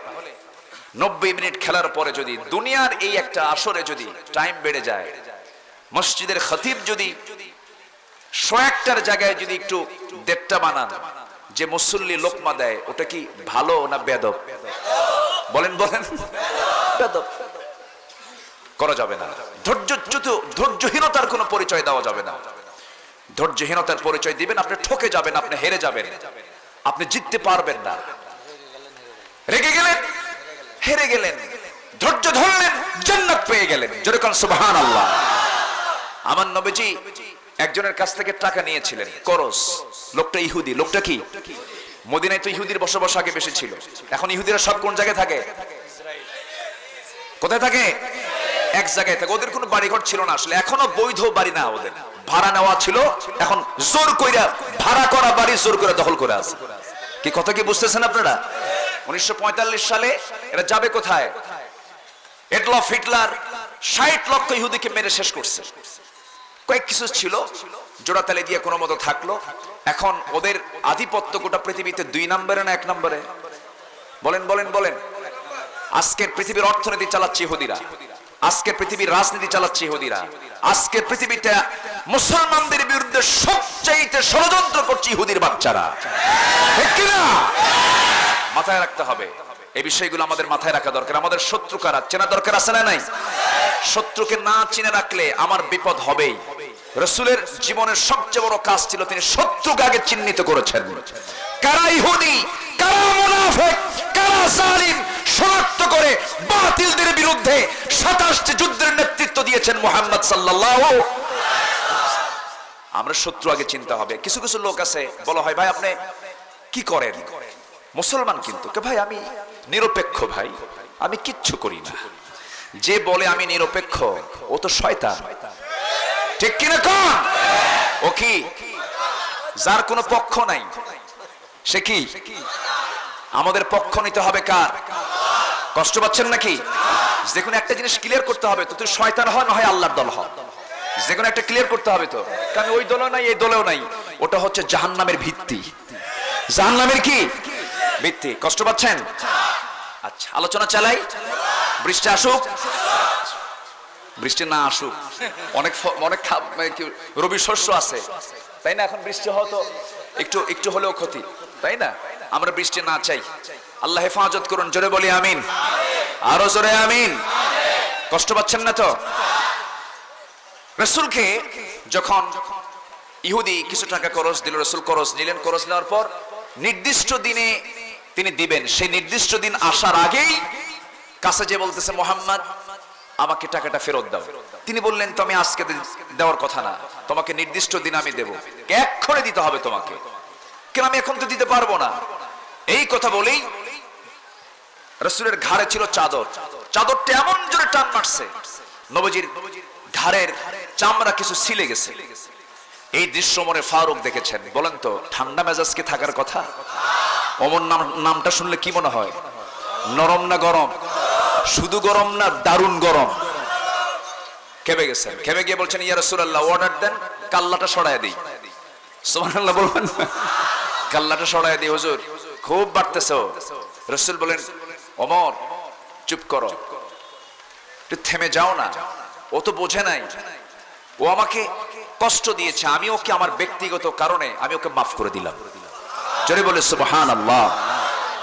90 মিনিট খেলার পরে যদি দুনিয়ার এই একটা আসরে যদি টাইম বেড়ে যায়, মসজিদের খতিব যদি 101টার জায়গায় যদি একটু 1.5টা বানান, যে মুসল্লি লোকমা দেয় ওটা কি ভালো না বেদব? বলেন বলেন। বেদব করা যাবে না। ধৈর্যহীনতার কোনো পরিচয় দেওয়া যাবে না। ধৈর্যহীনতার পরিচয় দিবেন, আপনি ঠকে যাবেন, আপনি হেরে যাবেন, আপনি জিততে পারবেন না। রেগে গেলেন, হেরে গেলেন, ধৈর্য ধরলেন, জান্নাত পেয়ে গেলেন। জোরে কোন সুবহানাল্লাহ। আমার নবীজি একজনের কাছ থেকে টাকা নিয়েছিলেন, করজ। লোকটা ইহুদি। লোকটা কি? মদিনায় তো ইহুদির বসবাস আগে বেশি ছিল। এখন ইহুদিরা সব কোন জায়গায় থাকে? কোথায় থাকে? এক জায়গায় থাকে। ওদের কোনো বাড়িঘর ছিল না আসলে, এখনো বৈধ বাড়ি না ওদের, ভাড়া নেওয়া ছিল। এখন জোর কইরা ভাড়া করা বাড়ি জোর করে দখল করে আছে। কি কথা কি বুঝতেছেন আপনারা? 1945 সালে এরা যাবে কোথায়? এডলফ হিটলার 60 লক্ষ ইহুদিকে মেরে শেষ করছে। কয়েক কিছু ছিল জোড়াতালি দিয়ে কোনো মতো থাকলো। এখন ওদের আধিপত্য গোটা পৃথিবীতে 2 নম্বরে না 1 নম্বরে? বলেন বলেন বলেন। আজকের পৃথিবীর অর্থনীতি চালাচ্ছে ইহুদিরা, আজকের পৃথিবীর রাজনীতি চালাচ্ছে ইহুদিরা, আজকের পৃথিবীতে মুসলমানদের বিরুদ্ধে সবচাইতে ষড়যন্ত্র করছে ইহুদির বাচ্চারা। ঠিক কি না? মাথায় রাখতে হবে এই বিষয়গুলো, আমাদের মাথায় রাখা দরকার। আমাদের শত্রু কারা চেনা দরকার আছে না নাই? শত্রুকে না চিনে রাখলে আমার বিপদ হবেই। রাসূলের জীবনের সবচেয়ে বড় কাজ ছিল তিনি শত্রুকে আগে চিহ্নিত করেছেন। কারা ইহুদি, কারা মুনাফিক, কারা জালিম শনাক্ত করে বাতিলদের বিরুদ্ধে 27টি যুদ্ধের নেতৃত্ব দিয়েছেন মুহাম্মদ সাল্লাল্লাহু। আমরা শত্রু আগে চিনতে হবে। কিছু কিছু লোক আছে, বলা হয় ভাই আপনি কি করেন? মুসলমান কিন্তু ভাই আমি নিরপেক্ষ, ভাই আমি কিচ্ছু করি না। যে বলে আমি নিরপেক্ষ ও তো শয়তান। ঠিক কিনা কোন? ও কি? যার কোনো পক্ষ নাই সে কি? আমাদের পক্ষ নিতে হবে কার? কষ্ট পাচ্ছেন নাকি? যে কোনো একটা জিনিস ক্লিয়ার করতে হবে, তো তুই শয়তান হয় না হয় আল্লাহর দল হয়। যে কোনো একটা ক্লিয়ার করতে হবে তো, কারণ ওই দলও নাই এই দলেও নাই। ওটা হচ্ছে জাহান্নামের ভিত্তি। জাহান্নামের কি ভিত্তি? কষ্ট পাচ্ছেন? আচ্ছা আলোচনা চালাই। বৃষ্টি আসুক, বৃষ্টি না আসুক, অনেক অনেক রবি শস্য আছে তাই না? এখন বৃষ্টি হতো একটু একটু হলেও ক্ষতি, তাই না? আমরা বৃষ্টি না চাই। আল্লাহ হেফাজত করুন। জোরে বলি আমিন, আরো জোরে আমিন। কষ্ট পাচ্ছেন না তো? রাসূলকে যখন ইহুদি কিছু টাকা করজ দিল, রাসূল করজ নিলেন। করজ নেওয়ার পর নির্দিষ্ট দিনে তিনি দিবেন। সেই নির্দিষ্ট দিন আসার আগেই কাছে যে বলতেছে মুহাম্মদ আমাকে টাকাটা ফেরত দাও। তিনি বললেন তো আমি আজকে দেওয়ার কথা না, তোমাকে নির্দিষ্ট দিন আমি দেব, এক্ষণে দিতে হবে তোমাকে, কেন আমি এখন তো দিতে পারবো না। এই কথা বলেই রাসূলের ঘাড়ে ছিল চাদর। চাদরটা এমন জোরে টান মারছে নবীজির ঘাড়ের চামড়া কিছু ছিলে গেছে। এই দৃশ্য মনে ফারুক দেখেছেন। বলেন তো ঠান্ডা মেজাজকে থাকার কথা? ওমর নামটা শুনলে কি মনে হয়? নরম না গরম? শুধু গরম না, দারুণ গরম। খেপে গেছেন। খেপে গিয়ে বলছেন ইয়া রাসূলুল্লাহ অর্ডার দেন, কাল্লাটা সরায় দেই। সুবহানাল্লাহ বলবেন। কাল্লাটা সরায় দেই হুজুর, খুব বাড়তেছে। রাসূল বলেন ওমর চুপ করো, একটু থেমে যাও না, ও তো বোঝে নাই, ও আমাকে কষ্ট দিয়েছে, আমি ওকে আমার ব্যক্তিগত কারণে আমি ওকে মাফ করে দিলাম। জোরে বলে সুবহানাল্লাহ।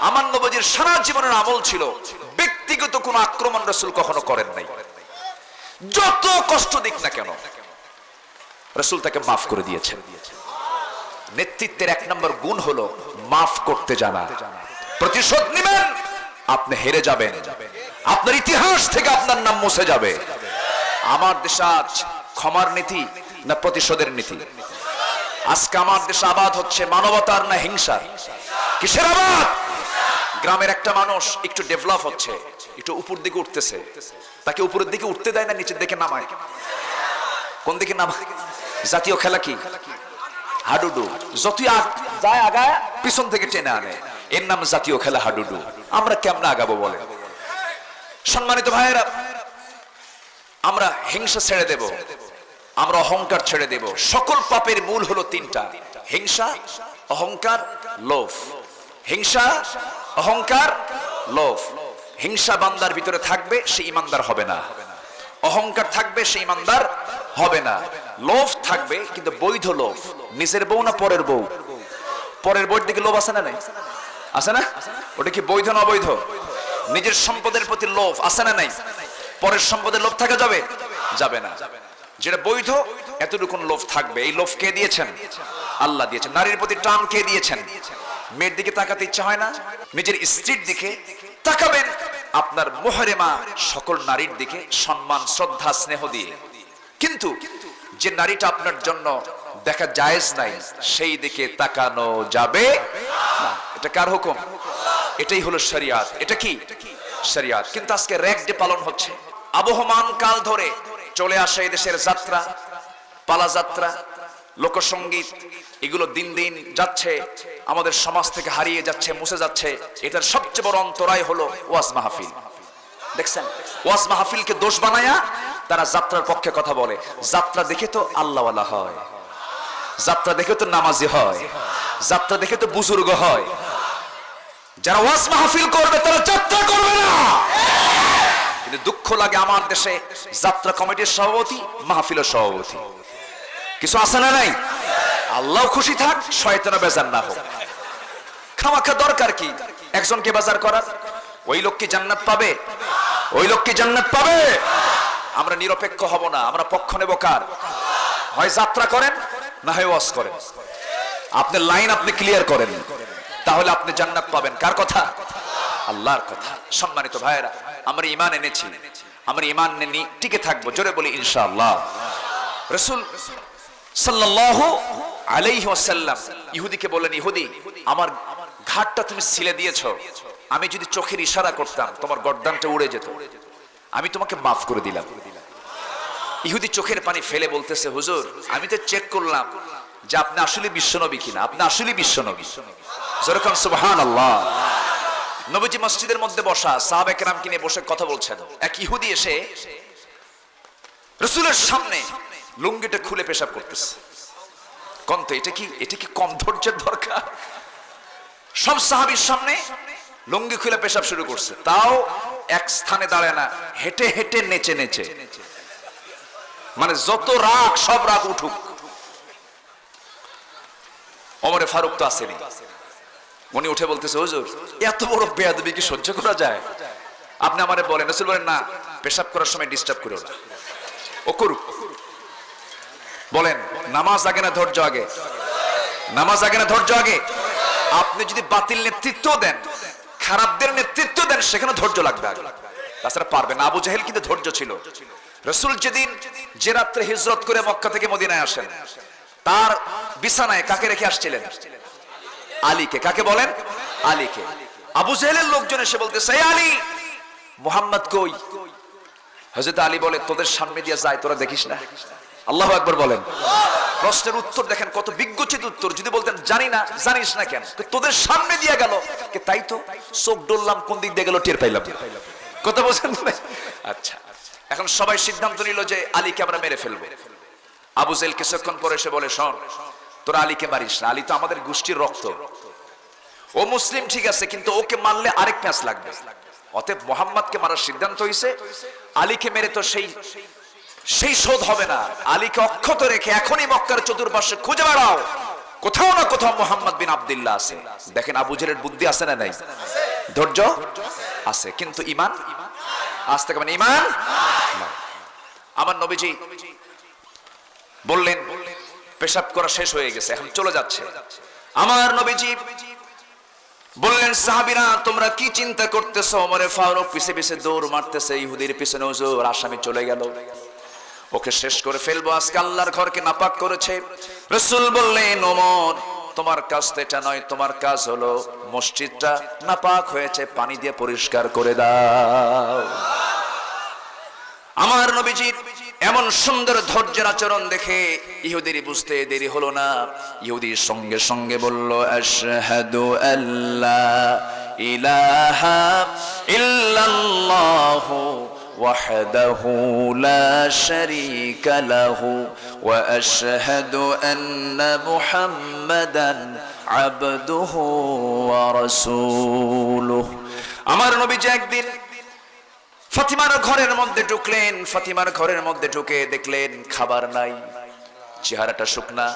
আমার নবীর সারা জীবনের আমল ছিল ব্যক্তিগত কোনো আক্রমণ রাসূল কখনো করেন নাই। যত কষ্ট দিক না কেন রাসূল তাকে মাফ করে দিয়েছেন। নেতৃত্বের 1 নম্বর গুণ হলো মাফ করতে জানা। প্রতিশোধ নেবেন, আপনি হেরে যাবেন, আপনার ইতিহাস থেকে আপনার নাম মুছে যাবে। আমার দেশে আজ ক্ষমার নীতি না প্রতিশোধের নীতি? আজকে আমার দেশে আবাদ হচ্ছে মানবতার না হিংসার? কিসের আবাদ? গ্রামের একটা মানুষ একটু ডেভেলপ হচ্ছে, একটু উপর দিকে উঠতেছে, তাকে উপরের দিকে উঠতে দেয় না, নিচের দিকে নামায়। কোন দিকে নামায়? জাতীয় খেলা কি? হাডুডু। যতই যায় আগায় পিছন থেকে টেনে আনে, এর নাম জাতীয় খেলা হাডুডু। আমরা কেমনে আগাবো বলে? সম্মানিত ভাইয়েরা, আমরা হিংসা ছেড়ে দেব, আমরা অহংকার ছেড়ে দেব। সকল পাপের মূল হলো 3টা: হিংসা, অহংকার, লোভ। হিংসা, অহংকার, লোভ। হিংসা বান্দার ভিতরে থাকবে, সে ইমানদার হবে না। অহংকার থাকবে, সে ইমানদার হবে না। লোভ থাকবে, কিন্তু বৈধ লোভ, নিজের বউ না পরের বউ? পরের বইয়ের দিকে লোভ আছে না নাই? আছে না? ওটা কি বৈধ না অবৈধ? নিজের সম্পদের প্রতি লোভ আছে না নাই? পরের সম্পদের লোভ থাকা যাবে? যাবে না। যেটা বৈধ এতটুকু লোভ থাকবে। এই লোভ কে দিয়েছেন? আল্লাহ দিয়েছেন। নারীর প্রতি টান কে দিয়েছেন? মেয়ের দিকে তাকাতে ইচ্ছা হয় না? নিজের স্ত্রীর দিকে তাকাবেন আপনার মুহরেমা সকল নারীর দিকে সম্মান, শ্রদ্ধা, স্নেহ দিয়ে। কিন্তু যে নারীটা আপনার জন্য দেখা জায়েজ নাই সেই দিকে তাকানো যাবে না। এটা কার হুকুম? এটাই হলো শরিয়াত। এটা কি? শরিয়াত। কিন্তু আজকে র‍্যাগ ডে পালন হচ্ছে। আবহমান কাল ধরে চলে আসে এই দেশের যাত্রা, পালা যাত্রা, লোকসঙ্গীত, এগুলো দিন দিন যাচ্ছে, আমাদের সমাজ থেকে হারিয়ে যাচ্ছে, মুছে যাচ্ছে। এটার সবচেয়ে বড় অন্তরায় হলো ওয়াজ মাহফিল। দেখছেন, ওয়াজ মাহফিলকে দোষ বানায়া তারা যাত্রার পক্ষে কথা বলে। যাত্রা দেখে তো আল্লাহওয়ালা হয়, যাত্রা দেখে তো নামাজি হয়, যাত্রা দেখে তো বুজুর্গ হয়। যারা ওয়াজ মাহফিল করবে তারা যাত্রা করবে না। কিন্তু দুঃখ লাগে আমার দেশে যাত্রা কমিটির সভাপতি, মাহফিলের সভাপতি। কিছু আছে না নাই? আল্লাহ খুশি থাক, শয়তানও বেজার না হোক। খামাখা দরকার কি একজনকে বাজার করার? ওই লোক কি জান্নাত পাবে? ওই লোক কি জান্নাত পাবে? আমরা নিরপেক্ষ হব না, আমরা পক্ষ নেব কার? হয় যাত্রা করেন না হয় ওয়াজ করেন। আপনার লাইন আপনি ক্লিয়ার করেন, তাহলে আপনি জান্নাত পাবেন। কার কথা? আল্লাহর কথা। সম্মানিত ভাইয়েরা, আমরা ঈমান এনেছি, আমরা ঈমান নিয়ে টিকে থাকবো। জোরে বলি ইনশাআল্লাহ। রাসূল সাল্লাল্লাহু আলাইহি ওয়াসাল্লাম ইহুদিকে বললেন, ইহুদি, আমার ঘাটটা তুমি ছিলে দিয়েছো, আমি যদি চোখের ইশারা করতাম তোমার গর্দানটা উড়ে যেত, আমি তোমাকে মাফ করে দিলাম। ইহুদি চোখের পানি ফেলে বলতেছে, হুজুর আমি তো চেক করলাম যে আপনি আসলে বিশ্বনবী কিনা, আপনি আসলে বিশ্বনবী। যেরকম সুবহানাল্লাহ। নবীজি মসজিদের মধ্যে বসা, সাহাবা কেরামকে নিয়ে বসে কথা বলছেন। এক ইহুদি এসে রাসূলের সামনে লুঙ্গিটা খুলে পেশাব করতেছে। কন্ত এটা কি কম ধৈর্যের দরকার? সব সাহাবীর সামনে লুঙ্গি খুলে পেশাব শুরু করছে, তাও এক স্থানে দাঁড়ায় না, হেঁটে হেঁটে নেচে নেচে। মানে যত রাগ সব রাগ উঠুক। ওমরে ফারুক তো আসেনি, উনি উঠে বলতেছে, হুজুর এত বড় বেয়াদবি কি সহ্য করা যায়? আপনি আমারে বলেন। রাসূল বলেন, না, পেশাব করার সময় ডিস্টার্ব করো না, ও করুক। বলেন, নামাজ আগে না ধৈর্য আগে? নামাজ আগে না ধৈর্য আগে? আপনি যদি বাতিল নেতৃত্ব দেন, খারাপদের নেতৃত্ব দেন, সেখানে ধৈর্য লাগবে আগে, তাছাড়া পারবে না। আবু জাহেল কিন্তু ধৈর্য ছিল। রাসূল যেদিন যে রাত্রে হিজরত করে মক্কা থেকে মদিনায় আসেন, তার বিছানায় কাকে রেখে আসছিলেন? আলীকে। কাকে বলেন? আলীকে। আবু জাহেলের লোকজন এসে বলতেছে, এই আলী, মুহাম্মদ কই? হযরত আলী বলে, তোদের সামনে দিয়ে যায়, তোরা দেখিস না? আল্লাহু আকবার বলেন। প্রশ্নের উত্তর দেখেন কত বিজ্ঞচিত উত্তর। যদি বলতেন জানি না, জানিস না কেন? তোদের সামনে দিয়ে গেল, তাই তো চোখ ডললাম, কোন দিক দিয়ে গেল টের পাইলাম। কথা বলছেন? আচ্ছা, এখন সবাই সিদ্ধান্ত নিল যে আলীকে আমরা মেরে ফেলবো। আবু জাহেল কিছুক্ষণ পরে এসে বলে, শোন, তোরা আলীকে মারিস না, আলী তো আমাদের গোষ্ঠীর রক্ত, ও মুসলিম ঠিক আছে, কিন্তু ওকে মারলে আরেক প্যাঁচ লাগবে। অতএব মুহাম্মদকে মারার সিদ্ধান্ত হয়েছে, আলীকে মেরে তো সেই শোধ হবে না। আলীকে অক্ষত রেখে এখনই মক্কার চতুর্পাশে খুঁজে বেড়াও, কোথাও না কোথাও মুহাম্মদ বিন আব্দুল্লাহ আছে। দেখেন আবু জাহেলের বুদ্ধি আছে না নাই? ধৈর্য আছে, কিন্তু ঈমান আজ থেকে মানে ঈমান। আমার নবীজি বললেন, পেশাব করা শেষ হয়ে গেছে, এখন চলে যাচ্ছে। আমার নবীজি বললেন, সাহাবীরা তোমরা কি চিন্তা করতেছো? ওমরে ফারুক পিছে পিছে দৌড় মারতেছে, ইহুদির পিছনে, হুজুর আসামি চলে গেল, ওকে শেষ করে ফেলবো, আজকে আল্লাহর ঘরকে নাপাক করেছে। রাসূল বললেন, ওমর তোমার কাজ তো এটা নয়, তোমার কাজ হলো মসজিদটা নাপাক হয়েছে, পানি দিয়ে পরিষ্কার করে দাও। আমার নবীজির এমন সুন্দর ধৈর্যের আচরণ দেখে ইহুদির বুঝতে দেরি হলো না। ইহুদির সঙ্গে সঙ্গে বলল, আশহাদু আল্লা ইলাহা ইল্লাল্লাহু ওয়াহদাহু লা শারীকা লাহু ওয়া আশহাদু আন্না মুহাম্মাদান আবদুহু ওয়া রাসূলুহু। আমার নবীজি একদিন ফাতিমার ঘরের মধ্যে ঢুকলেন। ফাতিমার ঘরের মধ্যে ঢুকে দেখলেন খাবার নাই, চেহারাটা শুকনা,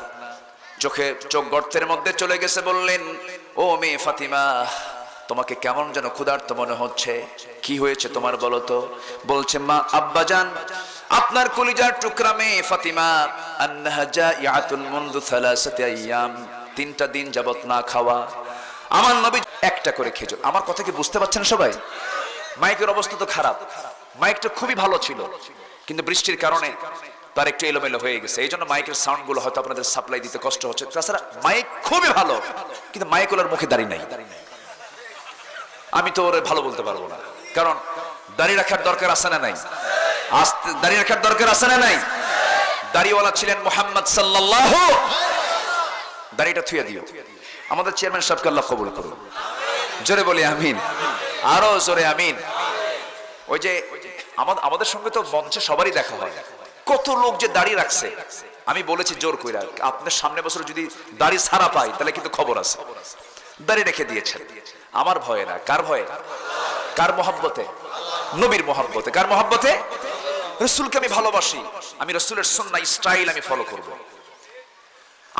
চোখ গর্তের মধ্যে চলে গেছে। বললেন, ও মেয়ে ফাতিমা, তোমাকে কেমন যেন ক্ষুধার্ত মনে হচ্ছে, কি হয়েছে তোমার বলো তো? বলছে, মা আব্বাজান, আপনার কলিজার টুকরা মেয়ে ফাতিমা আন্নাহা জাইআতুন মুনযু সালাসাতি আইয়াম, 3টা দিন যাবত না খাওয়া। আমার নবী একটা করে খেজুর। আমার কথা কি বুঝতে পারছেন সবাই? মাইকের অবস্থা তো খারাপ, মাইকটা খুবই ভালো ছিল, কিন্তু বৃষ্টির কারণে তার একটু এলোমেলো হয়ে গেছে। এই জন্য মাইকের সাউন্ড গুলো হয়তো আপনাদের সাপ্লাই দিতে কষ্ট হচ্ছে। তাছাড়া মাইক খুবই ভালো, কিন্তু মাইকগুলোর মুখে দাড়ি নাই। আমি তো ওরে ভালো বলতে পারবো না, কারণ দাড়ি রাখার দরকার আছে না নাই? দাড়ি রাখার দরকার আছে না নাই? দাড়িওয়ালা ছিলেন মুহাম্মদ সাল্লাল্লাহু। দাড়িটা থুয়ে দিও। আমাদের চেয়ারম্যান সাহেবকে আল্লাহ কবুল করুন। জোরে বলি আমিন, আরো জোরে আমিন। ওই যে আমাদের সঙ্গে তো মঞ্চে সবারই দেখা হয়, কত লোক যে দাড়ি রাখছে। আমি বলেছি জোর কইরা, আপনার সামনে বছর যদি দাড়ি ছাড়া পাই তাহলে কিন্তু খবর আছে। দাড়ি রেখে দিয়েছেন, আমার ভয়ে না। কার ভয়ে? কার মহব্বতে? নবীর মহব্বতে। কার মহব্বতে? রাসূলকে আমি ভালোবাসি, আমি রাসূলের সুন্নাহ স্টাইল আমি ফলো করব।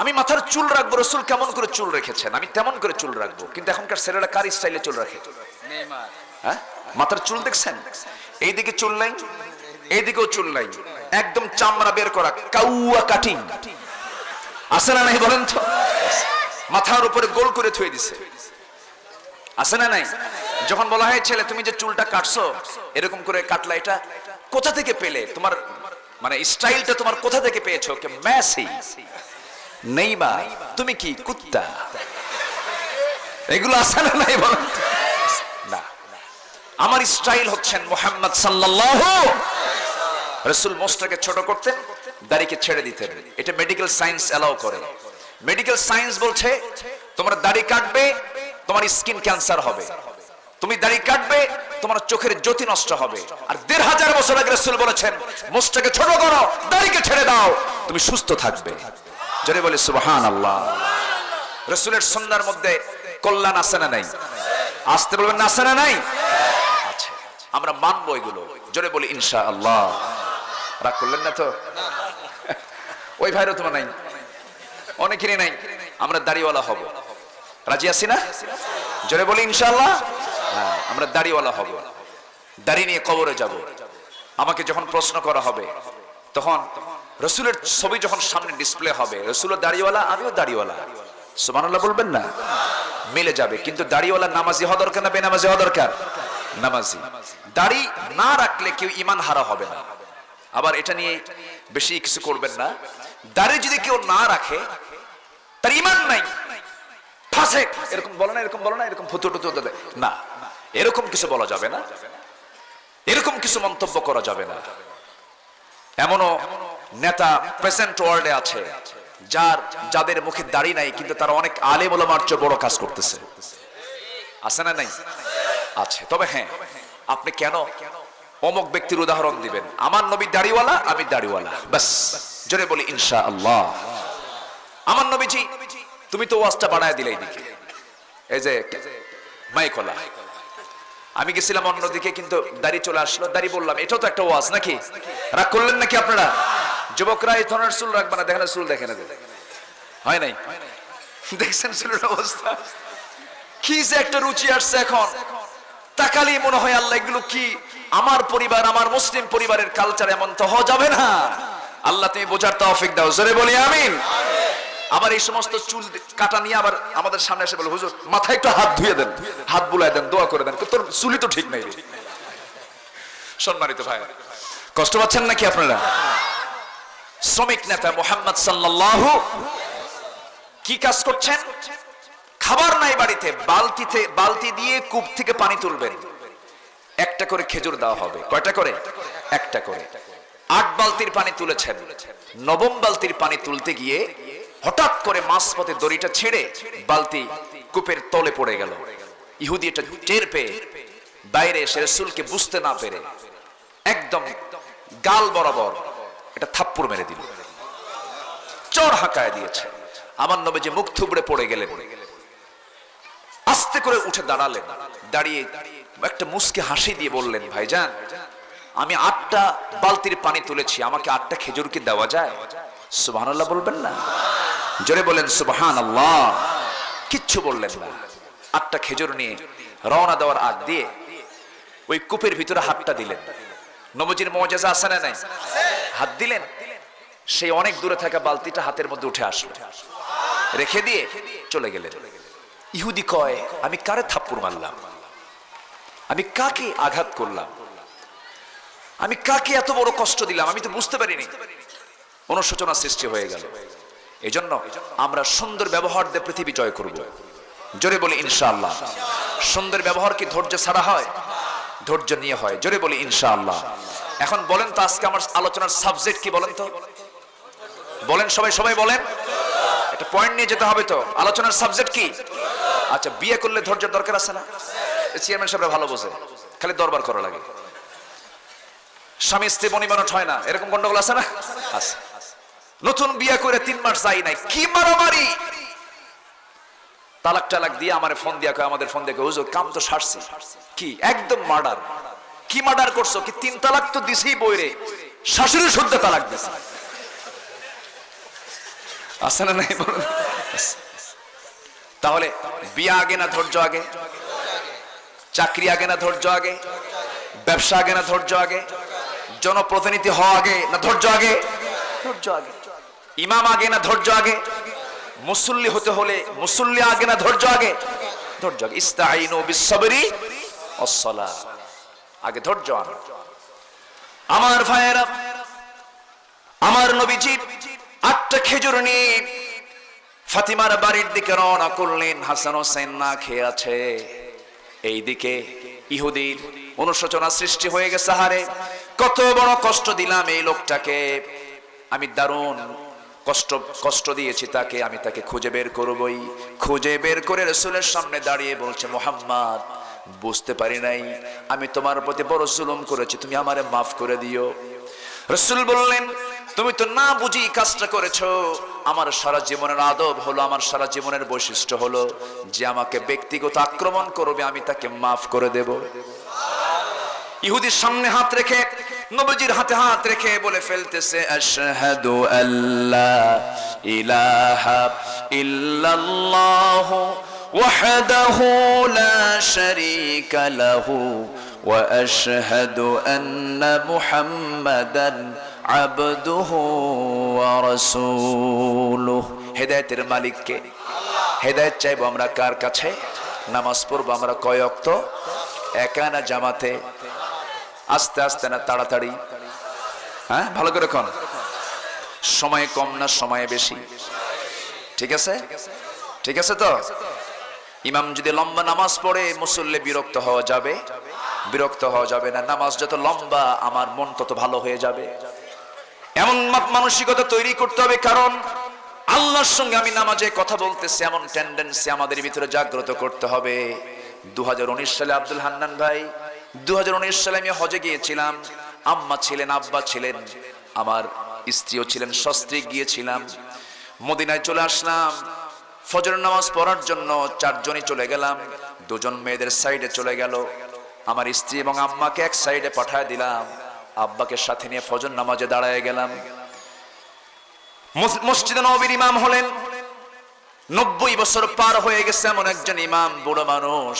আমি মাথার চুল রাখবো, রাসূল কেমন করে চুল রেখেছেন আমি তেমন করে চুল রাখবো। কিন্তু এখনকার ছেলেরা কার স্টাইলে চুল রাখে? হ্যাঁ, মাথার চুল দেখছেন? এইদিকে চুল নাই, এইদিকেও চুল নাই, একদম চামড়া বের করা, কাউয়া কাটিং আছে না নাই বলেন তো? মাথার উপরে গোল করে থুয়ে দিছে, আছে না নাই? যখন বলা হয় ছেলে তুমি যে চুলটা কাটছো এরকম করে কাটলা, এটা কোথা থেকে পেলে? তোমার মানে স্টাইলটা তোমার কোথা থেকে পেয়েছো? কে মেসি, নেইমার, তুমি কি কুত্তা? এগুলো আছে না নাই বলেন না? আমার স্টাইল হচ্ছেন মুহাম্মদ সাল্লাল্লাহু। রাসূল মোস্টটাকে ছোট করতেন, দাড়িকে ছেড়ে দিতেন। এটা মেডিকেল সায়েন্স এলাও করে। মেডিকেল সায়েন্স বলছে তোমার দাড়ি কাটবে তোমার স্কিন ক্যান্সার হবে, তুমি দাড়ি কাটবে তোমার চোখের জ্যোতি নষ্ট হবে। আর 1500 বছর আগে রাসূল বলেছেন মোস্টটাকে ছোট করো, দাড়িকে ছেড়ে দাও, তুমি সুস্থ থাকবে। জোরে বলি সুবহানাল্লাহ। রাসূলের সুন্নাহর মধ্যে কল্যাণ আছে না নাই? আসতে বলবেন না, আছে না নাই? আছে, আমরা মানবো এগুলো। জোরে বলি ইনশাআল্লাহ। রাগ করলেন না তো? ওই ভাইরও তোমার নাই, অনেকেরই নাই। আমরা দাড়িওয়ালা হব, রাজি আছি না? জোরে বলি ইনশাআল্লাহ। হ্যাঁ, আমরা দাড়িওয়ালা হব, দাড়ি নিয়ে কবরে যাব। আমাকে যখন প্রশ্ন করা হবে তখন রাসূলের ছবি যখন সামনে ডিসপ্লে হবে, রাসূলও দাড়িওয়ালা আমিও দাড়িওয়ালা, সুবহানাল্লাহ বলবেন না? মিলে যাবে। কিন্তু দাড়িওয়ালা নামাজি হওয়া দরকার না বেনামাজি হওয়া দরকার? নামাজি। দাড়ি না রাখলে কেউ ঈমান হারা হবে না। আবার এটা নিয়ে বেশি কিছু করবেন না। দাড়ি যদি কেউ না রাখে তার ঈমান নাই, ফাসেক, এরকম বলে না, এরকম বলে না, এরকম ফুতুটুতু না, এরকম কিছু বলা যাবে না, এরকম কিছু মন্তব্য করা যাবে না। এমনও নেতা প্রেজেন্ট ওয়ার্ল্ডে আছে যাদের মুখে দাড়ি নাই, কিন্তু তারা অনেক আলেম ওলামার চেয়ে বড় কাজ করতেছে, আছে না নাই? আছে। তবে হ্যাঁ, আপনি কেন অমুক ব্যক্তির উদাহরণ দিবেন? আমার নবী দাড়িওয়ালা, আমি দাড়িওয়ালা, বাস। জোরে বলি ইনশাআল্লাহ। আমার নবীজি, তুমি তো ওয়াজটা বাড়ায় দিলে এইদিকে, এই যে মাইকলা। আমি গেছিলাম অন্যদিকে, কিন্তু দাড়ি চলে আসলো। দাড়ি বললাম এটাও তো একটা ওয়াজ নাকি? রাগ করলেন নাকি আপনারা? যুবকরা এই ধরনের চুল রাখবে না, দেখেন চুল দেখে না, হয় নাই? দেখছেন চুলের অবস্থা? কি যে একটা রুচি আসছে এখন, তাকালি মনে হয় আল্লাহ এগুলো কি? আমার পরিবার, আমার মুসলিম পরিবারের কালচার এমন তো হওয়া যাবে না। আল্লাহ তুমি বোঝার তৌফিক দাও, জোরে বলি আমিন। আবার এই সমস্ত চুল কাটা নিয়ে আবার আমাদের সামনে এসে বলে, হুজুর মাথায় একটু হাত ধুয়ে দেন, হাত বুলায় দেন, দোয়া করে দেন, তোর চুলি তো ঠিক নাই। সম্মানিত ভাই, কষ্ট পাচ্ছেন নাকি আপনারা? শ্রমিক নেতা মুহাম্মদ সাল্লাল্লাহু কি কাজ করছেন? খাবার নাই বাড়িতে, বালতি দিয়ে কূপ থেকে পানি তুলবেন, একটা করে খেজুর দেওয়া হবে। কয়টা করে? একটা করে। 8 বালতির পানি তুলেছেন। 9ম বালতির পানি তুলতে গিয়ে হঠাৎ করে মাঝপথে দড়িটা ছেড়ে বালতি কূপের তলে পড়ে গেল। ইহুদি এটা টের পেয়ে বাইরে এসে রাসূলকে বুঝতে না পেরে একদম গাল বরাবর এটা থাপ্পড় মেরে দিল, চড় হাঁকায় দিয়েছে। আমার নবীজি মুখ থুবড়ে পড়ে গেলেন। আস্তে করে উঠে দাঁড়ালেন, দাঁড়িয়ে একটা মুস্কি হাসি দিয়ে বললেন, ভাইজান আমি 8টা বালতির পানি তুলেছি, আমাকে 8টা খেজুর কি দেওয়া যায়? সুবহানাল্লাহ বলবেন না? জোরে বলেন সুবহানাল্লাহ। কিচ্ছু বললেন না। 8টা খেজুর নিয়ে রওনা দেওয়ার আগ দিয়ে ওই কূপের ভিতরে হাতটা দিলেন। নবীজির মুজিজা আছে না নাই? হাত দিলেন, সেই অনেক দূরে থাকা বালতিটা হাতের মধ্যে উঠে আসলো, রেখে দিয়ে চলে গেলেন। ইহুদি কয়, আমি কারে থাপ্পড় মারলাম, আমি কাকে আঘাত করলাম, আমি কাকে এত বড় কষ্ট দিলাম, আমি তো বুঝতে পারিনি। অনুশোচনা সৃষ্টি হয়ে গেল। এজন্য আমরা সুন্দর ব্যবহার দিয়ে পৃথিবী জয় করব। জোরে বলি ইনশাআল্লাহ। সুন্দর ব্যবহার কি ধৈর্য ছাড়া হয়? ধৈর্য নিয়ে হয়। জোরে বলি ইনশাআল্লাহ। এখন বলেন তো আজকে আমার আলোচনার সাবজেক্ট কি বলেন তো? বলেন সবাই, সবাই বলেন। একটা পয়েন্ট নিয়ে যেতে হবে তো। আলোচনার সাবজেক্ট কি? আচ্ছা, বিয়ে করলে ধৈর্যের দরকার আছে না? চেয়ারম্যান সাহেবরা ভালো বোঝে, খালি দরবার করা লাগে। স্বামী স্ত্রী বনিবনত হয় না, এরকম গন্ডগোল আছে না? আছে। নতুন বিয়ে করে 3 মাস যাই নাই, কি মারামারি! তালাক টালাক দিয়ে আমারে ফোন দিয়া কয়, আমাদের ফোন দিয়ে কয়, হুজুর কাম তো সারছি। কি একদম মার্ডার! কি মার্ডার করছো? কি 3 তালাক তো দিছেই বইরে, শাশুড়ি শুদ্ধ তালাক দিছে। আছে না নাই বলুন? তাহলে বিয়ে আগে না ধৈর্য আগে? চাকরি আগে না ধৈর্য আগে? ব্যবসা আগে না ধৈর্য আগে? জনপ্রতিনিধি হওয়া আগে না ধৈর্য আগে? ধৈর্য আগে। ইমাম আগে না ধৈর্য আগে? মুসল্লি হতে হলে মুসল্লি আগে না ধৈর্য আগে? ধৈর্য আগে। ইস্তাঈনু বিস-সাবরি ওয়াস-সালাহ, আগে ধৈর্য আনো। আমার ভাইয়েরা, আমার নবীজি 8টা খেজুর নিয়ে ফাতিমার বাড়ির দিকে রওনা করলেন। হাসান হোসেন না খেয়ে আছে। এইদিকে ইহুদির অনুশোচনা সৃষ্টি হয়ে গেছে, হারে কত বড় কষ্ট দিলাম এই লোকটাকে, আমি দারুণ কষ্ট দিয়েছি তাকে, আমি তাকে খুঁজে বের করবই। খুঁজে বের করে রাসূলের সামনে দাঁড়িয়ে বলছে, মুহাম্মদ বুঝতে পারি নাই, আমি তোমার প্রতি বড় জুলুম করেছি, তুমি আমারে মাফ করে দিও। রাসূল বললেন, তুমি তো না বুঝি কাজটা করেছো। আমার সারা জীবনের আদব হলো, আমার সারা জীবনের বৈশিষ্ট্য হলো, যে আমাকে ব্যক্তিগত আক্রমণ করবে আমি তাকে মাফ করে দেব। ইহুদির সামনে হাত রেখে, নবীজির হাতে হাত রেখে বলে ফেলতেছে, আশহাদু আল্লা ইলাহা ইল্লাল্লাহু ওয়াহদাহু লা শারীকা লাহু ওয়া আশহাদু আন্না মুহাম্মাদান আবদুহু ওয়া রাসূলুহু। হেদায়েতের মালিক কে? হেদায়েত চাইবো আমরা কার কাছে? নামাজ পড়বো আমরা কয় ওয়াক্ত? একা না জামাতে? আস্তে আস্তে না তাড়াতাড়ি? হ্যাঁ, ভালো করে কোন? সময় কম না সময় বেশি? ঠিক আছে, ঠিক আছে তো? ইমাম যদি লম্বা নামাজ পড়ে মুসল্লি বিরক্ত হওয়া যাবে? বিরক্ত হওয়া যাবে না। নামাজ যত লম্বা আমার মন তত ভালো হয়ে যাবে। এমন মানসিকতা তৈরি করতে হবে, কারণ আল্লাহর সঙ্গে আমি নামাজে কথা বলতেছি এমন টেন্ডেন্সি আমাদের ভিতরে জাগ্রত করতে হবে। 2019 সালে আব্দুল হান্নান ভাই, 2019 সালে আমি হজে গিয়েছিলাম। আম্মা ছিলেন, আব্বা ছিলেন, আমার স্ত্রীও ছিলেন, সস্ত্রীক গিয়েছিলাম। মদিনায় চলে আসলাম ফজরের নামাজ পড়ার জন্য। 4 জনই চলে গেলাম। 2 জন মেয়েদের সাইডে চলে গেল। আমার স্ত্রী এবং আম্মাকে এক সাইডে পাঠায় দিলাম। আব্বাকে সাথে নিয়ে ফজর নামাজে দাঁড়ায় গেলাম। মসজিদে নববীর ইমাম হলেন 90 বছর পার হয়ে গেছে এমন একজন ইমাম, বুড়ো মানুষ।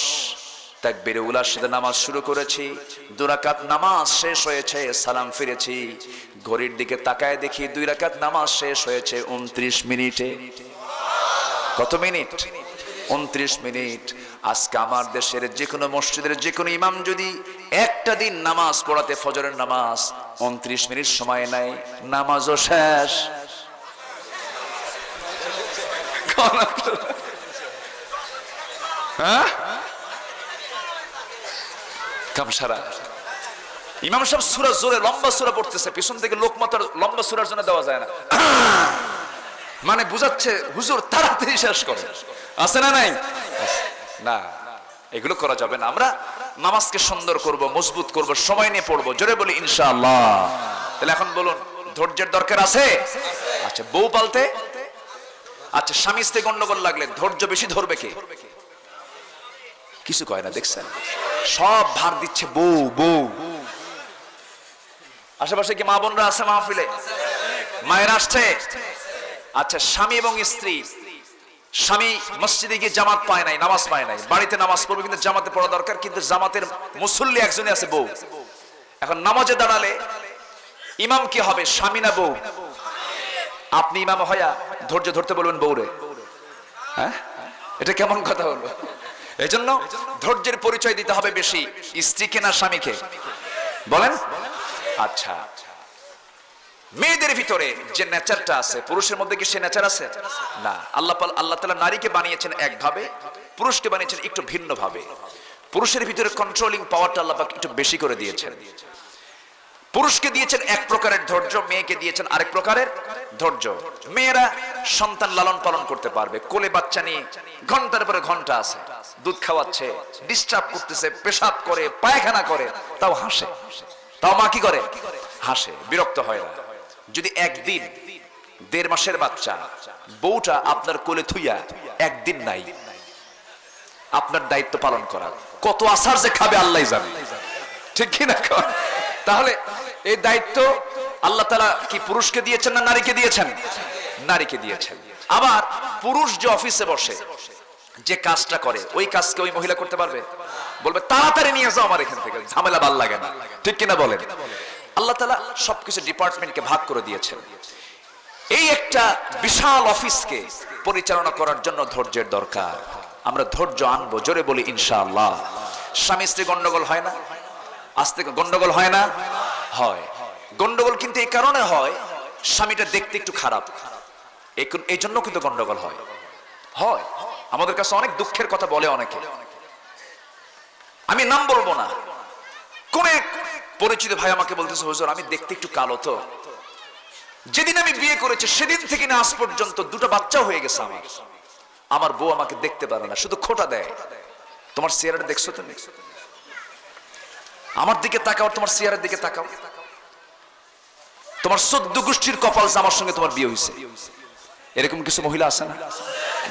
তাকবীরে উলার সাথে নামাজ শুরু করেছি। 2 রাকাত নামাজ শেষ হয়েছে, সালাম ফিরেছি। ঘড়ির দিকে তাকায় দেখি 2 রাকাত নামাজ শেষ হয়েছে 29 মিনিটে। কত মিনিট? 29 মিনিট। আজকে আমার দেশের যে কোনো মসজিদের যে কোনো ইমাম যদি একটা দিন নামাজ পড়াতে, ফজরের নামাজ 29 মিনিট সময় নেয়, নামাজও শেষ। হ্যাঁ, কামসারা ইমাম সাহেব সূরা জোরে লম্বা সূরা পড়তেছে, পিছন থেকে লোক মাত্র লম্বা সূরার জন্য দেওয়া যায় না, মানে বুঝাচ্ছে হুজুর তাড়াতাড়ি শেষ করে। আছে না নাই? না, এগুলো করা যাবে না। আমরা নামাজকে সুন্দর করব, মজবুত করব, সময় নিয়ে পড়বো। জোরে বলি ইনশাআল্লাহ। তাহলে এখন বলুন, ধৈর্যের দরকার আছে? আচ্ছা, বউ পালতে, আচ্ছা স্বামী স্ত্রী গন্ডগোল লাগলে ধৈর্য বেশি ধরবে কে? কিছু কয় না, দেখছেন? সব ভার দিচ্ছে বউ। বউ আশেপাশে কি মা বোনরা আছে? মাহফিলে মায়ের আসছে? আচ্ছা, স্বামী এবং স্ত্রী, স্বামী মসজিদে গিয়ে জামাত পায় নাই, নামাজ পায় নাই, বাড়িতে নামাজ পড়বে কিন্তু জামাতে পড়া দরকার, কিন্তু জামাতের মুসল্লি একজনই আছে, বউ। এখন নামাজে দাঁড়ালে ইমাম কি হবে, স্বামী না বউ? আপনি ইমাম হয়া ধৈর্য ধরতে বলবেন বউরে? হ্যাঁ, এটা কেমন কথা হলো? এই জন্য ধৈর্যের পরিচয় দিতে হবে বেশি, স্ত্রীকে না স্বামীকে? বলেন। আচ্ছা, মেয়েদের ভিতরে যে নেচারটা আছে, পুরুষের মধ্যে কি সে নেচার আছে? না। আল্লাহ তাআলা নারীকে বানিয়েছেন একভাবে, পুরুষকে বানিয়েছেন একটু ভিন্ন ভাবে। পুরুষের ভিতরে কন্ট্রোলিং পাওয়ারটা আল্লাহ পাক একটু বেশি করে দিয়েছেন। পুরুষকে দিয়েছেন এক প্রকারের ধৈর্য, মেয়েকে দিয়েছেন আরেক প্রকারের ধৈর্য। মেয়েরা সন্তান লালন পালন করতে পারবে, কোলে বাচ্চা নিয়ে ঘন্টার পরে ঘন্টা আছে, দুধ খাওয়াচ্ছে, ডিস্টার্ব করতেছে, পেশাব করে, পায়খানা করে, তাও হাসে। তাও মা কি করে? হাসে, বিরক্ত হয় না। যদি একদিন 1.5 মাসের বাচ্চা বউটা আপনার কোলে থুইয়া একদিন নাই, আপনার দায়িত্ব পালন করা, কত আসার যে খাবে আল্লাহই জানে, ঠিক কি না? তাহলে এই দায়িত্ব আল্লাহ তাআলা কি পুরুষকে দিয়েছেন না নারীকে দিয়েছেন? নারীকে দিয়েছেন। আবার পুরুষ যে অফিসে বসে যে কাজটা করে, ওই কাজকে ওই মহিলা করতে পারবে? বলবে তাড়াতাড়ি নিয়ে যাও আমার এখান থেকে, ঝামেলা ভাল লাগে না, ঠিক কিনা বলেন? আল্লাহ তাআলা সবকিছু ডিপার্টমেন্টকে ভাগ করে দিয়েছেন। এই একটা বিশাল অফিসকে পরিচালনা করার জন্য ধৈর্যের দরকার। আমরা ধৈর্য আনবো, জোরে বলি ইনশাআল্লাহ। স্বামী স্ত্রী গন্ডগোল হয় না? আস্তে গন্ডগোল হয় না? হয়। গন্ডগোল কিন্তু এই কারণে হয়, স্বামীটা দেখতে একটু খারাপ, এই জন্য কিন্তু গন্ডগোল হয়। হয়, আমাদের কাছে অনেক দুঃখের কথা বলে অনেকে, আমি নাম বলবো না। কোন এক পরিচিত ভাই আমাকে বলতেছে, হুজুর আমি দেখতে একটু কালো, তো যেদিন আমি বিয়ে করেছি সেদিন থেকে না আজ পর্যন্ত 2টা বাচ্চা হয়ে গেছে আমার বউ আমাকে দেখতে পারে না, শুধু খোঁটা দেয়। তোমার চেহারাটা দেখছো তুমি? আমার দিকে তাকাও, তোমার চেহারার দিকে তাকাও, তোমার 14 গোষ্ঠীর কপাল আমার সঙ্গে তোমার বিয়ে হয়েছে। এরকম কিছু মহিলা আছে না?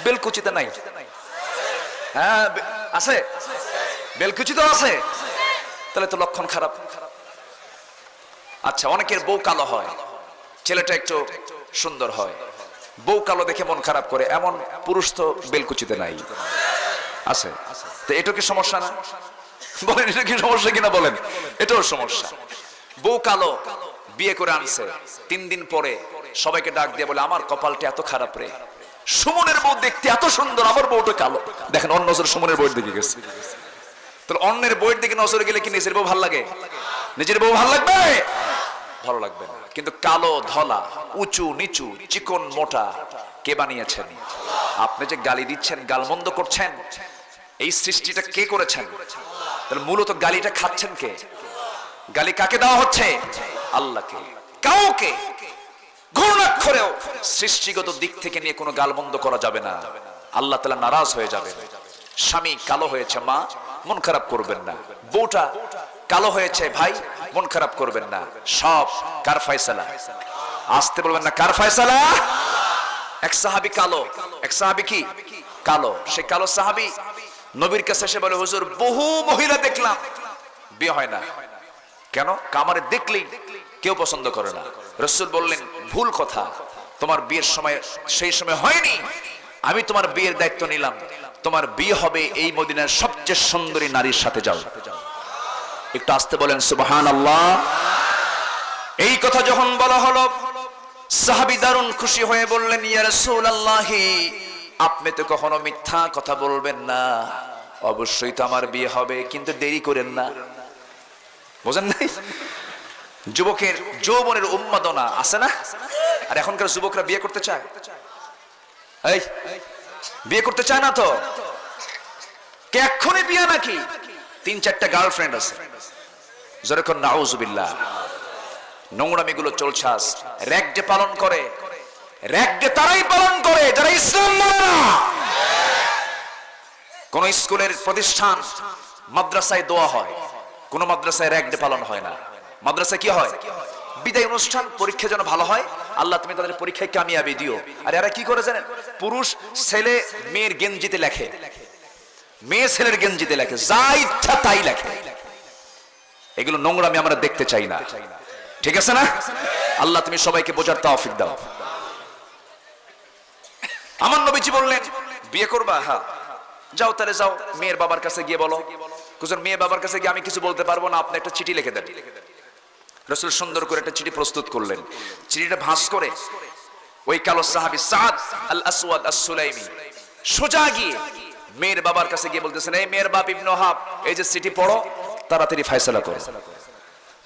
বেলকুচিতে নাই? হ্যাঁ আছে, বেলকুচিতে আছে, তাহলে তো লক্ষণ খারাপ। আচ্ছা, অনেকের বউ কালো হয়, ছেলেটা একটু সুন্দর হয়, বউ কালো দেখে মন খারাপ করে, এমন পুরুষ তো বেলকুচিতে নাই, আছে। তো এটা কি সমস্যা না? বলেন, এটা কি সমস্যা কিনা বলেন? এটাও সমস্যা। বউ কালো, বিয়ে করে আনছে, 3 দিন পরে সবাইকে ডাক দিয়ে বলে, আমার কপালটা এত খারাপ রে, সুমনের বউ দেখতে এত সুন্দর, আমার বউটা কালো। দেখেন, অন্য নজর সুমনের বউয়ের দিকে গেছে। তাহলে অন্যের বউয়ের দিকে নজরে গেলে কি নিজের বউ ভালো লাগে? নিজের বউ ভালো লাগবে? ভালো লাগবে না। কিন্তু কালো ধলা, উঁচু নিচু, চিকন মোটা কে বানিয়েছেন? আপনি যে গালি দিচ্ছেন, গালমন্দ করছেন, এই সৃষ্টিটা কে করেছেন? তাহলে মূলত গালিটা খাচ্ছেন কে? গালি কাকে দেওয়া হচ্ছে? আল্লাহকে। কাউকে ঘূর্ণাক্ষরেও সৃষ্টিগত দিক থেকে নিয়ে কোনো গালমন্দ করা যাবে না, আল্লাহ তাআলা নারাজ হয়ে যাবে। স্বামী কালো হয়েছে, মা মন খারাপ করবেন না। বউটা কালো হয়েছে, ভাই মন খারাপ করবেন না। সব কার ফয়সালা? আসতে বলবেন না, কার ফয়সালা? এক সাহাবী কালো, এক সাহাবী কি কালো। সে কালো সাহাবী নবীর কাছে এসে বলে, হুজুর বহু মহিলা দেখলাম, বিয়ে হয় না কেন? আমারে দেখলেই কেউ পছন্দ করে না। রাসূল বললেন, ভুল কথা, তোমার বিয়ের সময় সেই সময় হয়নি, আমি তোমার বিয়ের দায়িত্ব নিলাম, তোমার বিয়ে হবে এই মদিনার সবচেয়ে সুন্দরী নারীর সাথে, যাও। একটু আসতে বলেন সুবহানাল্লাহ। এই কথা যখন বলা হলো, সাহাবী দারুণ খুশি হয়ে বললেন, ইয়া রাসূলুল্লাহ, আপনি তো কখনো মিথ্যা কথা বলবেন না, অবশ্যই তো আমার বিয়ে হবে, কিন্তু দেরি করেন না। বুঝেন নাই? যুবকের যৌবনের উন্মাদনা আছে না? আর এখনকার যুবকরা বিয়ে করতে চায়? এই বিয়ে করতে চায় না তো? কে এক্ষুনি বিয়ে নাকি? 3-4টা গার্লফ্রেন্ড আছে, যেরকম নাউজুবিল্লাহ। নোংরামিগুলো চলছে আজ। র‍্যাগ ডে পালন করে, র‍্যাগ ডে তারাই পালন করে যারা ইসলাম মানে না। কোন স্কুলের প্রতিষ্ঠান মাদ্রাসায় দোয়া হয়, কোন মাদ্রাসায় র‍্যাগ ডে পালন হয় না। মাদ্রাসায় কি হয়? বিদায় অনুষ্ঠান, পরীক্ষা যেন ভালো হয়, আল্লাহ তুমি তাদের পরীক্ষায় কামিয়াবি দিও। আর এরা কি করে জানেন? পুরুষ ছেলে মেয়ের গেঞ্জিতে লেখে, মেয়ে ছেলের গেঞ্জিতে লেখে, যা ইচ্ছা তাই লেখে। এগুলো নোংরামি আমরা দেখতে চাই না, ঠিক আছে না? আল্লাহ তুমি সবাইকে বোঝার তৌফিক দাও। আমার নবীজি বললেন বিয়ে করবা? হ্যাঁ। যাও তাহলে যাও, মেয়ের বাবার কাছে গিয়ে বলো। হুজুর মেয়ে বাবার কাছে গিয়ে আমি কিছু বলতে পারবো না, আপনি একটা চিঠি লিখে দেন। রাসূল সুন্দর করে একটা চিঠি প্রস্তুত করলেন। চিঠিটা ভাঁজ করে ওই কালো সাহাবী সাদ আল আসওয়াদ আস-সুলাইমি সোজা গিয়ে মেয়ের বাবার কাছে গিয়ে বলতেছেন, এই মেয়ের বাপ ইবনে ওহাব, এই যে চিঠি পড়ো, তাড়াতাড়ি ফয়সালা করো।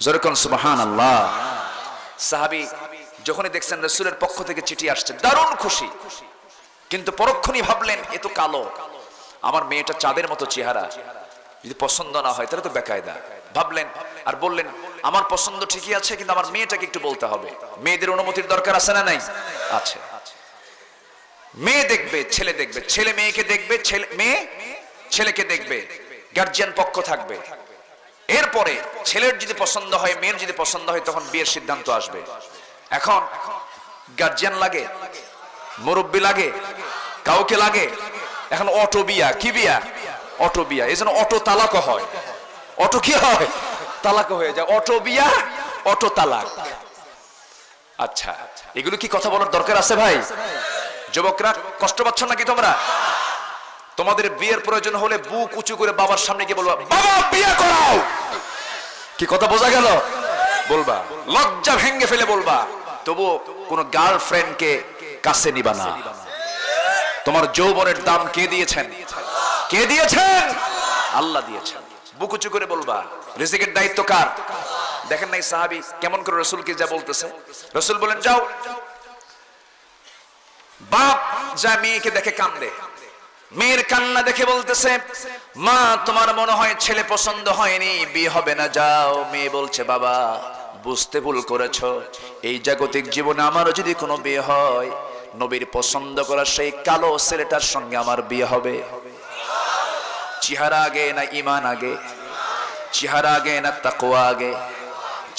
জোরে কোন সুবহানাল্লাহ। সাহাবী যখনই দেখছেন রাসূলের পক্ষ থেকে চিঠি আসছে দারুণ খুশি, কিন্তু পরক্ষণই ভাবলেন এ তো কালো, আমার মেয়েটা চাঁদের মতো চেহারা, যদি পছন্দ না হয় তাহলে তো বেকায়দা। ভাবলেন আর বললেন, আমার পছন্দ ঠিকই আছে, কিন্তু আমার মেয়েটাকে একটু বলতে হবে। মেয়েদের অনুমতির দরকার আছে না নাই? আছে। মেয়ে দেখবে, ছেলে দেখবে, ছেলে মেয়েকে দেখবে, মেয়ে ছেলেকে দেখবে, গার্জিয়ান পক্ষ থাকবে। এরপরে ছেলের যদি পছন্দ হয়, মেয়ের যদি পছন্দ হয়, তখন বিয়ের সিদ্ধান্ত আসবে। এখন গার্জিয়ান লাগে, মুরব্বী লাগে, কাউকে লাগে। এখন অটো বিয়া, কি বিয়া? অটো বিয়া। এই জন্য অটো তালাক হয়। অটো কি হয়? তালাক হয়ে যায়। অটো বিয়া, অটো তালাক। আচ্ছা, এগুলো কি কথা বলার দরকার আছে ভাই? যুবকরা কষ্ট পাচ্ছ নাকি তোমরা? তোমাদের বিয়ের প্রয়োজন হলে বুক উঁচু করে বাবার সামনে গিয়ে বলবা, বাবা বিয়ে করাও। কি কথা বোঝা গেল? বলবা, লজ্জা ভেঙে ফেলে বলবা। তবু কোন গার্লফ্রেন্ডকে কাছে নিবা না। তোমার যৌবনের দাম কে দিয়েছেন? কে দিয়েছেন? আল্লাহ দিয়েছেন। বুক উঁচু করে বলবা। রিজিকের দায়িত্ব কার? দেখেন নাই সাহাবী কেমন করে রাসূলকে যা বলতেছে। রাসূল বলেন, যাও। বাপ যা মেয়েকে দেখে কান্দে, মেয়ের কান্না দেখে বলতেছে, মা তোমার মনে হয় ছেলে পছন্দ হয়নি, বিয়ে হবে না, যাও। মেয়ে বলছে, বাবা বুঝতে ভুল করেছো, এই জাগতিক জীবনে আমারও যদি কোনো বিয়ে হয়, নবীর পছন্দ করা সেই কালো ছেলেটার সঙ্গে আমার বিয়ে হবে। চেহারা আগে না ঈমান আগে? চেহারা আগে না তাকওয়া আগে?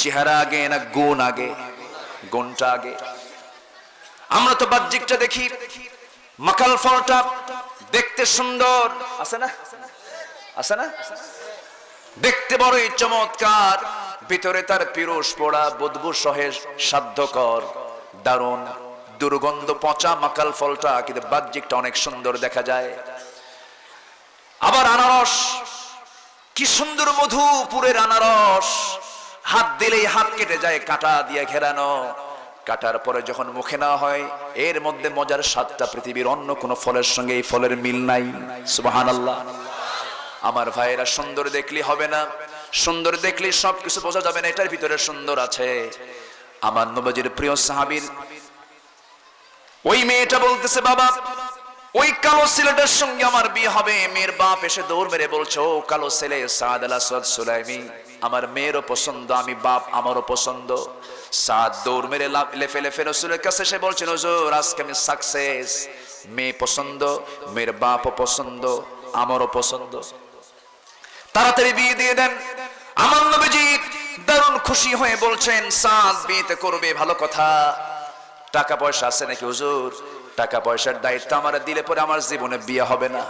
চেহারা আগে না গুণ আগে? গুণটা আগে। আমরা তো বাহ্যিকটা দেখি, মাকাল ফলটা দেখতে সুন্দর, আছে না? আছে না? দেখতে বড়ই চমৎকার, ভিতরে তার পিরোস পোড়া, বদবু সহে সাধ্যকর, দারুণ দুর্গন্ধ পচা মাকাল ফলটা, কিন্তু বাহ্যিকটা অনেক সুন্দর দেখা যায়। আবার আনারস, কি সুন্দর মধুপুরের আনারস, হাত দিলেই হাত কেটে যায়, কাঁটা দিয়ে ঘেরানো। কাটার পরে যখন মুখে না হয়, এর মধ্যে মজার স্বাদটা পৃথিবীর অন্য কোন ফলের সঙ্গে এই ফলের মিল নাই। সুবহানাল্লাহ। আমার ভাইয়েরা, সুন্দর দেখলি হবে না, সুন্দর দেখলি সবকিছু বোঝা যাবে না, এটার ভিতরে সুন্দর আছে। আমার নবীর প্রিয় সাহাবীর ওই মেয়েটা বলতেছে, বাবা ওই কালো ছেলেটার সঙ্গে আমার বিয়ে হবে। মেয়ের বাপ এসে দৌড় মেরে বলছে, ও কালো ছেলে সাদ আল আসওয়াদ সুলাইমি, আমার মেয়েরও পছন্দ, আমি বাপ, আমারও পছন্দ। সাদ দৌড় মেরে লেফে লেফে রাসূলের কাছে এসে বলছেন, হুজুর আজকে আমি সাকসেস, মেয়ে পছন্দ, মেয়ের বাপও পছন্দ, আমারও পছন্দ, তাড়াতাড়ি বিয়ে দিয়ে দেন। আমার নবীজি দারুণ খুশি হয়ে বলছেন, সাদ বিয়েতে করবে, ভালো কথা। টাকা পয়সা আছে নাকি হুজুর? টাকা পয়সার দায়িত্ব আমার দিলে পরে আমার জীবনে বিয়ে হবে না।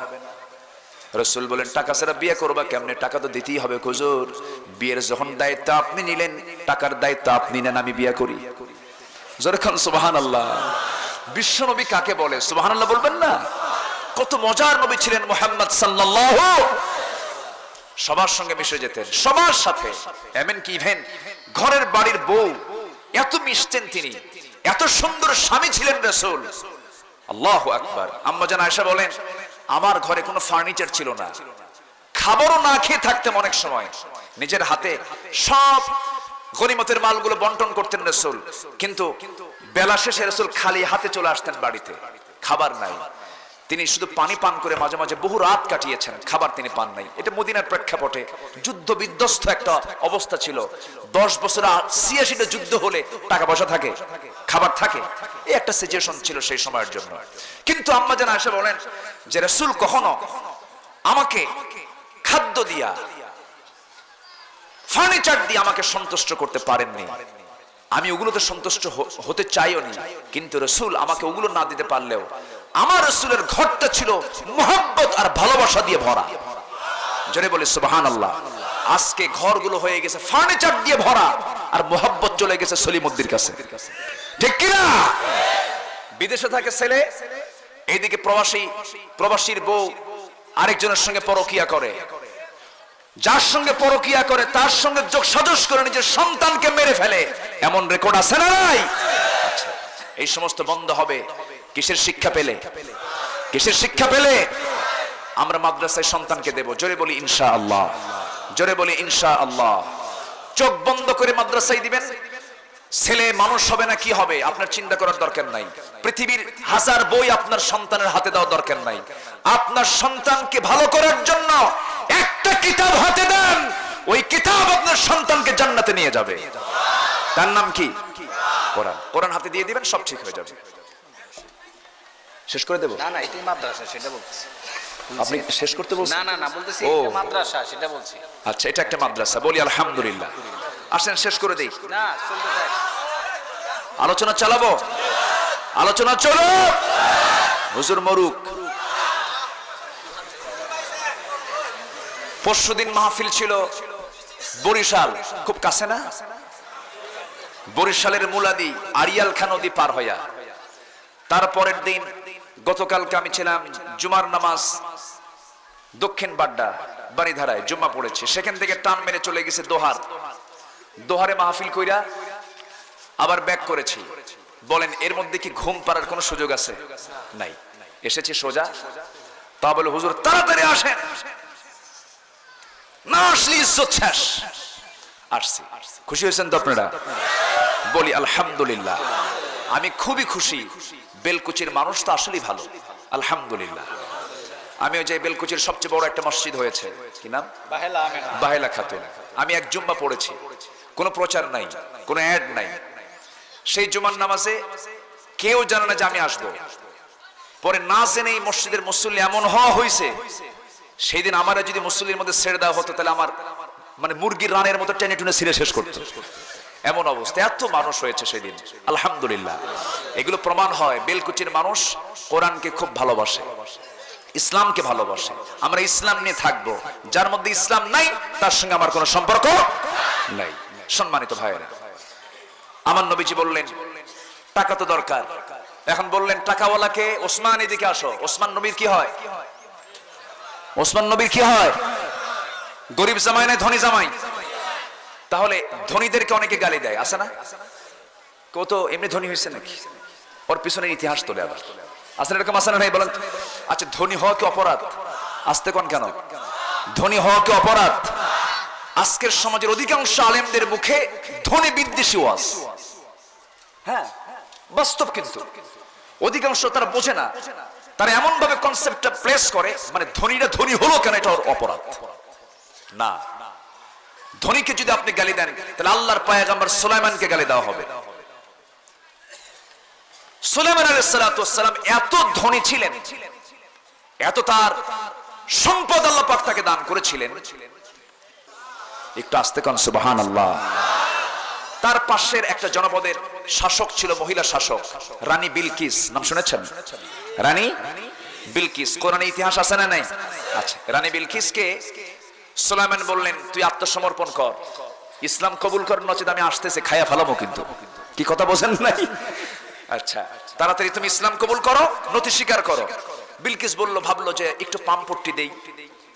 রাসূল বলেন, টাকা ছাড়া বিয়ে করবা কেমনে? টাকা তো দিতেই হবে হুজুর। বিয়ের যখন দায়িত্ব আপনি নিলেন, টাকার দায়িত্ব আপনি নেন, আমি বিয়ে করি। জোরে খান সুবহানাল্লাহ। বিশ্ব নবী কাকে বলে? সুবহানাল্লাহ বলবেন না? কত মজার নবী ছিলেন মুহাম্মদ সাল্লাল্লাহু। সবার সঙ্গে মিশে যেতেন, সবার সাথে। এমনকি ইভেন ঘরের বাড়ির বউ এত মিশতেন তিনি, এত সুন্দর স্বামী ছিলেন রাসূল। আল্লাহু আকবার। আম্মা জান আয়েশা বলেন, আমার ঘরে কোনো ফার্নিচার ছিল না, খাবারও না খেয়ে থাকতাম অনেক সময়। নিজের হাতে সব গনিমতের মালগুলো বন্টন করতেন রাসূল, কিন্তু বেলা শেষে রাসূল খালি হাতে চলে আসতেন বাড়িতে, খাবার নাই। তিনি শুধু পানি পান করে মাঝে মাঝে বহু রাত কাটিয়েছেন, খাবার তিনি পান নাই। এটা মদিনার প্রেক্ষাপটে যুদ্ধ বিধ্বস্ত একটা অবস্থা ছিল। 10 বছর 86টা যুদ্ধ হলে টাকা পয়সা থাকে, খাবার থাকে, এই একটা সিচুয়েশন ছিল সেই সময়ের জন্য। কিন্তু আম্মা জান আয়েশা বলেন যে রাসূল কখনো আমাকে খাদ্য দিয়া, ফার্নিচার দিয়ে আমাকে সন্তুষ্ট করতে পারেননি। আমি ওগুলোতে সন্তুষ্ট হতে চাইও নি, কিন্তু রাসূল আমাকে ওগুলো না দিতে পারলেও আমার রাসূলের ঘরটা ছিল মুহাব্বত আর ভালোবাসা দিয়ে ভরা। জোরে বলি সুবহানাল্লাহ। আজকে ঘরগুলো হয়ে গেছে ফার্নিচার দিয়ে ভরা, আর মুহাব্বত চলে গেছে সলিমুদ্দির কাছে, ঠিক কি না? বিদেশে থাকে ছেলে, এইদিকে প্রবাসীর বউ আরেকজনের সঙ্গে পরকিয়া করে, যার সঙ্গে পরকিয়া করে তার সঙ্গে যোগ সাজস করে নিজের সন্তানকে মেরে ফেলে, এমন রেকর্ড আছে না নাই? আচ্ছা, এই সমস্ত বন্ধ হবে কিসের শিক্ষা পেলে? কিসের শিক্ষা পেলে? আমরা মাদ্রাসায় সন্তানকে দেব। জোরে বলি ইনশাআল্লাহ, জোরে বলি ইনশাআল্লাহ। চোখ বন্ধ করে মাদ্রাসায় দিবেন, ছেলে মানুষ হবে না কি হবে আপনার চিন্তা করার দরকার নাই। পৃথিবীর হাজার বই আপনার সন্তানের হাতে দেওয়ার দরকার নাই। আপনার সন্তানকে ভালো করার জন্য একটা কিতাব হাতে দেন, ওই কিতাব আপনার সন্তানকে জান্নাতে নিয়ে যাবে। তার নাম কি? কোরআন। কোরআন হাতে দিয়ে দিবেন, সব ঠিক হয়ে যাবে। শেষ করে দেব? না না, এটাই মাদ্রাসা, সেটা বলছি। আপনি শেষ করতে বলছেন? না না না, বলতেছি এটা মাদ্রাসা, সেটা বলছি। আচ্ছা, এটা একটা মাদ্রাসা, বলি আলহামদুলিল্লাহ। আসেন শেষ করে দেই। না, চলতে থাক। আলোচনা চালাবো, আলোচনা চলো। হুজুর মরুক। পরশুদিন মাহফিল ছিল বরিশাল, খুব কাছে না? বরিশালের মুলাদি আরিয়াল খান নদী পার হইয়া। তারপরের দিন গতকালকে আমি ছিলাম জুমার নামাজ দক্ষিণ বাড্ডা বাড়িধারায় জুম্মা পড়েছি, সেখান থেকে টান মেরে চলে গেছে দোহারে মাহফিল কইরা আবার ব্যাক করেছি। বলেন এর মধ্যে কি ঘুম পাড়ার কোনো সুযোগ আছে? নাই। এসেছি সোজা, তা বলে হুজুর তাড়াতাড়ি আসেন, না আসলে ইজ্জত শেষ। আসছি। খুশি হয়েছেন তো আপনারা? বলি আলহামদুলিল্লাহ। আমি খুবই খুশি। বেলকুচির মানুষ তো আসলেই ভালো, আলহামদুলিল্লাহ। আমি ওই যে বেলকুচির সবচেয়ে বড় একটা মসজিদ হয়েছে, কি নাম? বাহেলা খাতুন। আমি এক জুম্মা পড়েছি, কোনো প্রচার নাই, কোনো অ্যাড নাই। সেই জুমার নামাজে কেউ জানে না যে আমি আসবো। পরে না জেনে এই মসজিদের মুসল্লি এমন হওয়া হয়েছে, সেই দিন আমার যদি মুসল্লির মধ্যে ছেড়ে দেওয়া হতো তাহলে আমার মানে মুরগির রানের মতো টেনে টুনে ছিঁড়ে শেষ করতো, এমন অবস্থা। এত মানুষ হয়েছে সেদিন, আলহামদুলিল্লাহ। এগুলো প্রমাণ হয় বেলকুচির মানুষ কোরআনকে খুব ভালোবাসে, ইসলামকে ভালোবাসে। আমরা ইসলাম নিয়ে থাকবো, যার মধ্যে ইসলাম নাই তার সঙ্গে আমার কোনো সম্পর্ক নাই। সম্মানিত ভাইয়েরা, আমার নবীজি বললেন টাকা তো দরকার। এখন বললেন টাকাওয়ালাকে, ওসমান এদিকে আসো। ওসমান নবীর কি হয়? ওসমান নবীর কি হয়? গরিব জামাই না ধনী জামাই? তাহলে ধনীদেরকে অনেকে গালি দেয়, আছে না? কেউ তো এমনি ধনী হয়েছে নাকি? ওর পিছনে ইতিহাস তোলে আবার, আসলে এরকম আছে না নাই বলেন? আচ্ছা, ধনী হওয়া কি অপরাধ? আসতে কোন কেন? ধনী হওয়া কি অপরাধ? আজকের সমাজের অধিকাংশ আলেমদের মুখে ধনী বিদ্বেষী ওয়াজ। হ্যাঁ, বাস্তব। কিন্তু অধিকাংশ তারা বোঝে না, তারা এমন ভাবে কনসেপ্টটা প্লেস করে, মানে ধনীরা ধনী হলো কেন এটা ওর অপরাধ না। ধনীকে যদি আপনি গালি দেন তাহলে আল্লাহর পয়গম্বর সুলাইমানকে গালি দেওয়া হবে। সুলাইমান আলাইহিস সালাতু ওয়াস সালাম এত ধনী ছিলেন, এত তার সম্পদ আল্লাহ পাক তাকে দান করেছিলেন। একটু আস্তে কোন সুবহানাল্লাহ। তার পাশের একটা জনপদের শাসক ছিল, মহিলা শাসক, রানী বিলকিস। নাম শুনেছেন? রানী বিলকিস। কোরআনে ইতিহাস আছে না নাই? আচ্ছা, রানী বিলকিসকে সুলাইমান বললেন তুই আত্মসমর্পণ কর, ইসলাম কবুল কর, নচেত আমি আসতেছে খায়া ফেলামো। কিন্তু কি কথা বোঝেন নাই? আচ্ছা, তাড়াতাড়ি তুমি ইসলাম কবুল করো, নতি স্বীকার করো। বিলকিস বলল, ভাবলো যে একটু পাম্পট্টি দেই,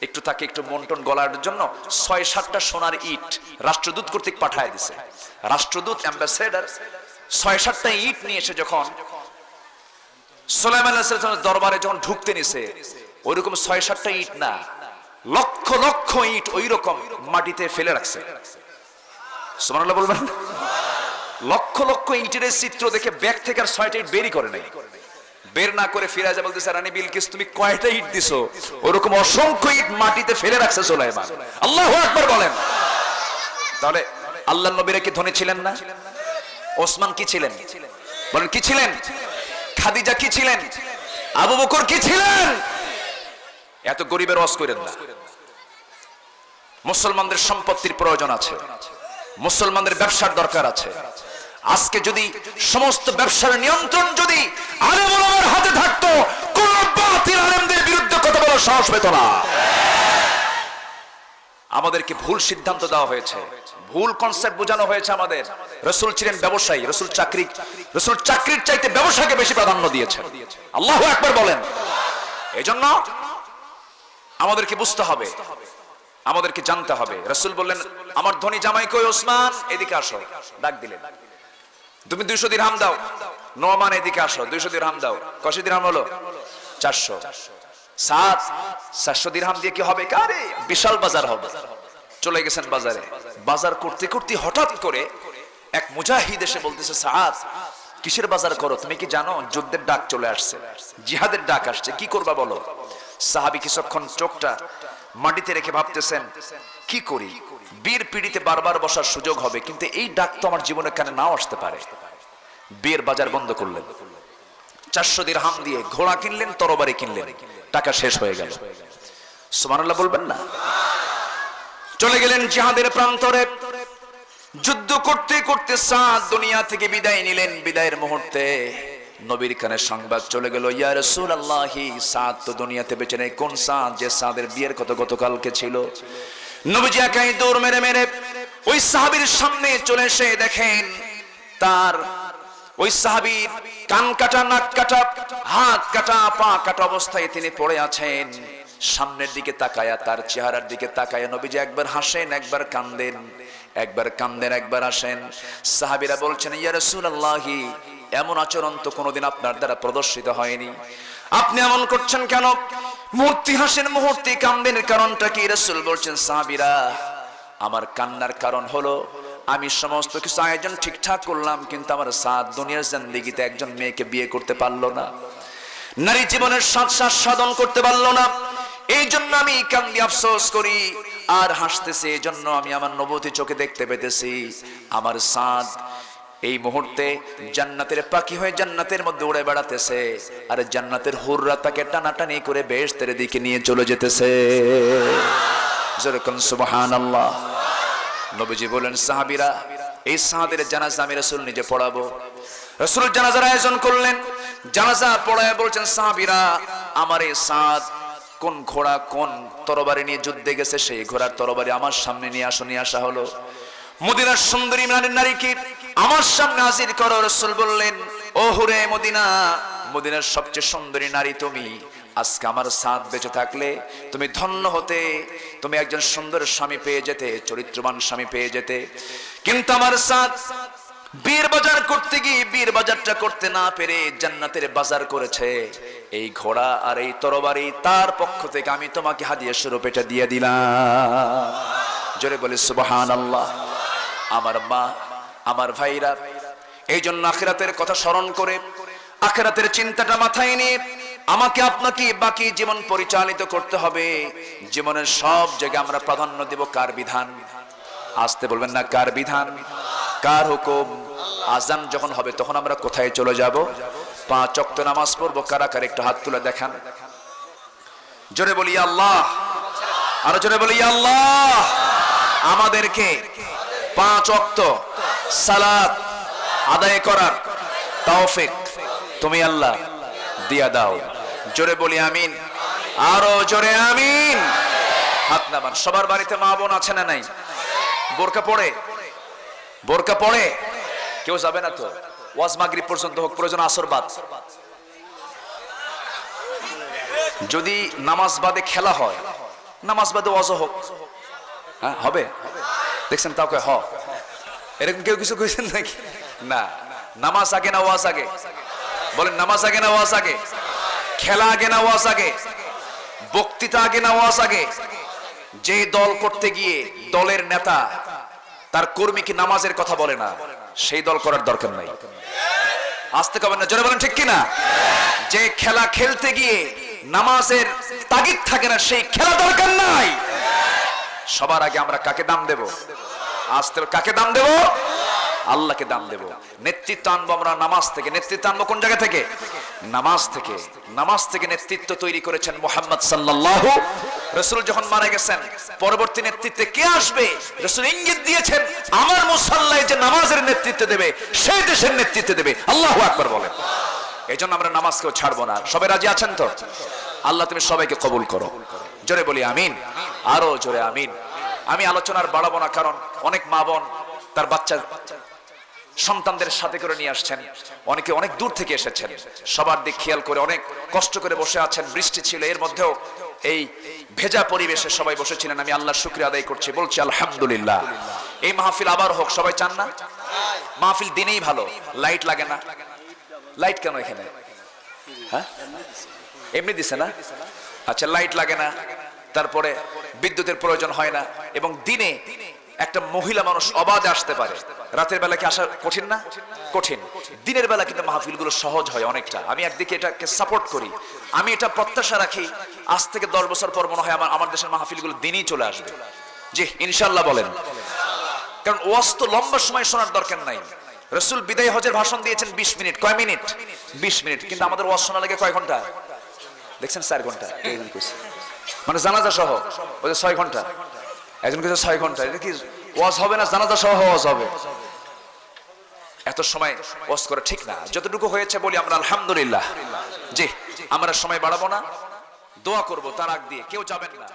একটু তাকে একটু মন্টন গলার জন্য ৬-৭টা সোনার ইট রাষ্ট্রদূত কর্তৃক পাঠায় দিছে। রাষ্ট্রদূত, অ্যাম্বাসেডার ৬-৭টা ইট নিয়ে এসে যখন সুলাইমান আলাইহিস সালামের দরবারে যখন ঢুকতে নিছে, ওইরকম ৬-৭টা ইট না, লক্ষ লক্ষ ইট ওই রকম মাটিতে ফেলে রাখছে। সুবহানাল্লাহ বলবেন? লক্ষ লক্ষ ইটের চিত্র দেখে ব্যাগ থেকে আর ৬টা ইট বেরই করে নাই। বের না করে ফিরাজা বলতেছে, রানী বিলকিস তুমি কয়টা ইট দিছো? ওরকম অসংখ্য ইট মাটিতে ফেলে রাখছে সুলাইমান। আল্লাহু আকবার বলেন। তাহলে আল্লাহর নবীরা কি ধনী ছিলেন না? ওসমান কি ছিলেন? বলেন কি ছিলেন? খাদিজা কি ছিলেন? আবু বকর কি ছিলেন? এত গরিবের ওয়াজ করেন না। মুসলমানদের সম্পত্তির প্রয়োজন আছে, মুসলমানদের ব্যবসার দরকার আছে। আজকে যদি সমস্ত ব্যবসার নিয়ন্ত্রণ যদি আলেম ওলামার হাতে থাকতো, কোন বাতিল আলেমদের বিরুদ্ধে কথা বলার সাহস পেত না। আমাদেরকে ভুল সিদ্ধান্ত দেওয়া হয়েছে, ভুল কনসেপ্ট বোঝানো হয়েছে আমাদের। রাসূল ছিলেন ব্যবসায়ী, রাসূল চাকরির চাইতে ব্যবসাকে বেশি প্রাধান্য দিয়েছেন। আল্লাহু আকবার বলেন। এজন্য আমাদেরকে বুঝতে হবে, আমাদেরকে জানতে হবে। রাসূল বললেন, আমার ধনী জামাই কই ওসমান, এদিকে আসো। ডাক দিলেন, তুমি 200 দিরহাম দাও। নোমান এদিকে আসো, 200 দিরহাম দাও। কত দিরহাম হলো? 400। 700 দিরহাম দিয়ে কি হবে? আরে বিশাল বাজার হবে। চলে গেছেন বাজারে। বাজার করতে করতে হঠাৎ করে এক মুজাহিদ এসে বলতেছে, সাদ কিসের বাজার করো? তুমি কি জানো যুদ্ধের ডাক চলে আসছে, জিহাদের ডাক আসছে, কি করবা বলো? সাহাবী কিছুক্ষণ চোখটা মাটিতে রেখে ভাবতেছেন, কি করি? বীর পিড়িতে বারবার বসার সুযোগ হবে, কিন্তু এই ডাক তো আমার জীবনে কানে নাও আসতে পারে। বিয়ের বাজার বন্ধ করলেন, 400 দিরহাম দিয়ে ঘোড়া কিনলেন, তরবারি কিনলেন, টাকা শেষ হয়ে গেল। সুবহানাল্লাহ বলবেন না? চলে গেলেন জিহাদের প্রান্তরে। যুদ্ধ করতে করতে সাদ দুনিয়া থেকে বিদায় নিলেন। বিদায়ের মুহূর্তে নবীর কানে সংবাদ চলে গেল, ইয়া রাসূলুল্লাহি, সাদ তো দুনিয়াতে বেঁচে নেই। কোন সাদ? যে সাদের বিয়ের কথা গতকালকে ছিল। নবীজি একাই দৌড় মেরে মেরে ওই সাহাবীর সামনে চলে এসে দেখেন তার ওই সাহাবীর কান কাটা, নাক কাটা, হাত কাটা, পা কাটা অবস্থায় তিনি পড়ে আছেন। সামনের দিকে তাকায়া, তার চেহারার দিকে তাকায়া নবীজি একবার হাসেন, একবার কান্দেন, একবার কান্দেন, একবার আসেন। সাহাবীরা বলছেন, ইয়া রাসূলুল্লাহি, এমন আচরণ তো কোনোদিন আপনার দ্বারা প্রদর্শিত হয়নি, আপনি এমন করছেন কেন? মুহূর্তে হাসেন, মুহূর্তে কান্দেন, কারণটা কি? রাসূল বলছেন, সাহাবীরা, আমার কান্নার কারণ হলো আমি সমস্ত কিছু আয়োজন ঠিকঠাক করলাম, কিন্তু আমার সাদ দুনিয়ার জিন্দেগিতে একজন মেয়েকে বিয়ে করতে পারলো না, নারী জীবনের স্বাদ সাধন করতে পারলো না। এই জন্য আমি কান্দি, আফসোস করি আর হাসতেছি। এই জন্য আমি আমার নবুয়তি চোখে দেখতে পেতেছি আমার সাদ এই মুহূর্তে জান্নাতের পাখি হয়ে জান্নাতের মধ্যে উড়ে বেড়াতেছে, আর জান্নাতের হুররা তাকে টানাটানি করে বেহেশতের দিকে নিয়ে চলে যেতেছে। যেরকম সুবহানাল্লাহ। নবীজি বলেন, সাহাবীরা, এই সাদের জানাজা আমি রাসূল নিজে পড়াবো। রাসূল জানাজার আয়োজন করলেন, জানাজা পড়ায় বলছেন, সাহাবীরা, আমার এই সাদ কোন ঘোড়া কোন তরবারি নিয়ে যুদ্ধে গেছে, সেই ঘোড়ার তরবারি আমার সামনে নিয়ে আসো। নিয়ে আসা হলো। মদিনার সুন্দরী নারীকে আমার সামনে হাজির করো। রাসূল বললেন, ও হুরে মদিনা, মদিনার সবচেয়ে সুন্দরী নারী তুমি। আজকে আমার সাদ বেঁচে থাকলে তুমি ধন্য হতে, তুমি একজন সুন্দর স্বামী পেয়ে যেতে, চরিত্রবান স্বামী পেয়ে যেতে। কিন্তু আমার সাদ বীর বাজার করতে গিয়ে বীর বাজারটা করতে না পেরে জান্নাতের বাজার করেছে। এই ঘোড়া আর এই তরবারি তার পক্ষ থেকে আমি তোমাকে হাদিয়া স্বরূপ এটা দিয়ে দিলাম। জোরে বলে সুবহানাল্লাহ। আমার মা, আমার ভাইরা, এই জন্য আখিরাতের কথা স্মরণ করে, আখিরাতের চিন্তাটা মাথায় নিয়ে আমাকে আপনাকে বাকি জীবন পরিচালিত করতে হবে। জীবনের সব জায়গায় আমরা প্রাধান্য দেব কার বিধান? আসতে বলবেন না, কার বিধান, কার হুকুম? আজান যখন হবে তখন আমরা কোথায় চলে যাব? 5 ওয়াক্ত নামাজ পড়বো। কারা কারা একটু হাত তুলে দেখান। জোরে বলি আল্লাহ, আরো জোরে বলি আল্লাহ। আমাদেরকে 5 ওয়াক্ত সালাত আদায় করার তৌফিক তুমি আল্লাহ দিয়া দাও। জোরে বলি আমিন, আরো জোরে আমিন। হাত নামান। সবার বাড়িতে মা বোন আছে না নাই? বোরকা পড়ে? বোরকা পড়ে? কেউ যাবে না তো? ওয়াজ মাগরিব পর্যন্ত হোক, প্রয়োজন আসর বাদ। যদি নামাজ বাদে খেলা হয়, নামাজ বাদে ওয়াজ হোক। হ্যাঁ হবে? দেখছেন তাও হ, এরকম কেউ কিছু কইছেন নাকি? না, নামাজ আগে না ওয়াজ আগে? বলেন, নামাজ আগে না ওয়াজ আগে? খেলা আগে না ওয়াজ আগে? বক্তৃতা আগে না ওয়াজ আগে? যে দল করতে গিয়ে দলের নেতা তার কর্মীকে নামাজের কথা বলে না, সেই দল করার দরকার নাই। আসতে কবেন না, জোরে বলেন ঠিক কিনা? যে খেলা খেলতে গিয়ে নামাজের তাগিদ থাকে না, সেই খেলা দরকার নাই। সবার আগে আমরা কাকে দাম দেব? আসতে কাকে দাম দেব? আল্লাহকে দাম দেব। নেতৃত্ব আনবো আমরা নামাজ থেকে। নেতৃত্ব আনবো কোন জায়গা থেকে? নামাজ থেকে। নামাজ থেকে নেতৃত্ব তৈরি করেছেন মুহাম্মদ সাল্লাল্লাহু। রাসূল যখন মারা গেছেন, পরবর্তী নেতৃত্বে কে আসবে? রাসূল ইঙ্গিত দিয়েছেন, আমার মুসাল্লায় যে নামাজের নেতৃত্ব দেবে, সেই দেশের নেতৃত্ব দেবে। আল্লাহু আকবার বলেন। এইজন্য আমরা নামাজকেও ছাড়বো না। সবাই রাজি আছেন তো? আল্লাহ তুমি সবাইকে কবুল করো। জোরে বলি আমিন, আরো জোরে আমিন। আমি আলোচনার বাড়াবো না, কারণ অনেক মা বোন তার বাচ্চা সন্তানদের সাথে করে নিয়ে আসছেন, অনেকে অনেক দূর থেকে এসেছেন, সবার দিক খেয়াল করে অনেক কষ্ট করে বসে আছেন। বৃষ্টি ছিল, এর মধ্যেও এই ভেজা পরিবেশে সবাই বসেছিলেন। আমি আল্লাহর শুকরিয়া আদায় করছি, বলছি আলহামদুলিল্লাহ। এই মাহফিল আবার হোক, সবাই চান না? মাহফিল দিনেই ভালো, লাইট লাগে না। লাইট কেন এখানে? হ্যাঁ, এমনি দিছে না? আচ্ছা, লাইট লাগে না, তারপরে বিদ্যুতের প্রয়োজন হয় না, এবং দিনে একটা মহিলা মানুষ অবাধে আসতে পারে। রাতের বেলা কি আসা কঠিন না? কঠিন। দিনের বেলা কিন্তু মাহফিলগুলো সহজ হয় অনেকটা। আমি একদিকে এটাকে সাপোর্ট করি, আমি এটা প্রত্যাশা রাখি আজ থেকে 10 বছর পর মনে হয় আমার দেশের মাহফিলগুলো দিনই চলে আসবে। জি ইনশাআল্লাহ বলেন। কারণ ওয়াজ তো লম্বা সময় শোনার দরকার নাই। রাসূল বিদায় হজের ভাষণ দিয়েছেন 20 মিনিট। কয় মিনিট? 20 মিনিট। কিন্তু আমাদের ওয়াজ শোনা লাগে কয় ঘন্টা? দেখছেন 4 ঘন্টা। মানে জানাজা সহ ওই যে 6 ঘন্টা। একজন কিছু 6 ঘন্টা। এটা কি ওয়াজ হবে না? জানাজা সহ ওয়াজ হবে। এত সময় ওয়াজ করা ঠিক না। যতটুকু হয়েছে বলি আমরা আলহামদুলিল্লাহ। জি, আমরা সময় বাড়াবো না, দোয়া করব তার আগ দিয়ে। কেউ যাবেন না।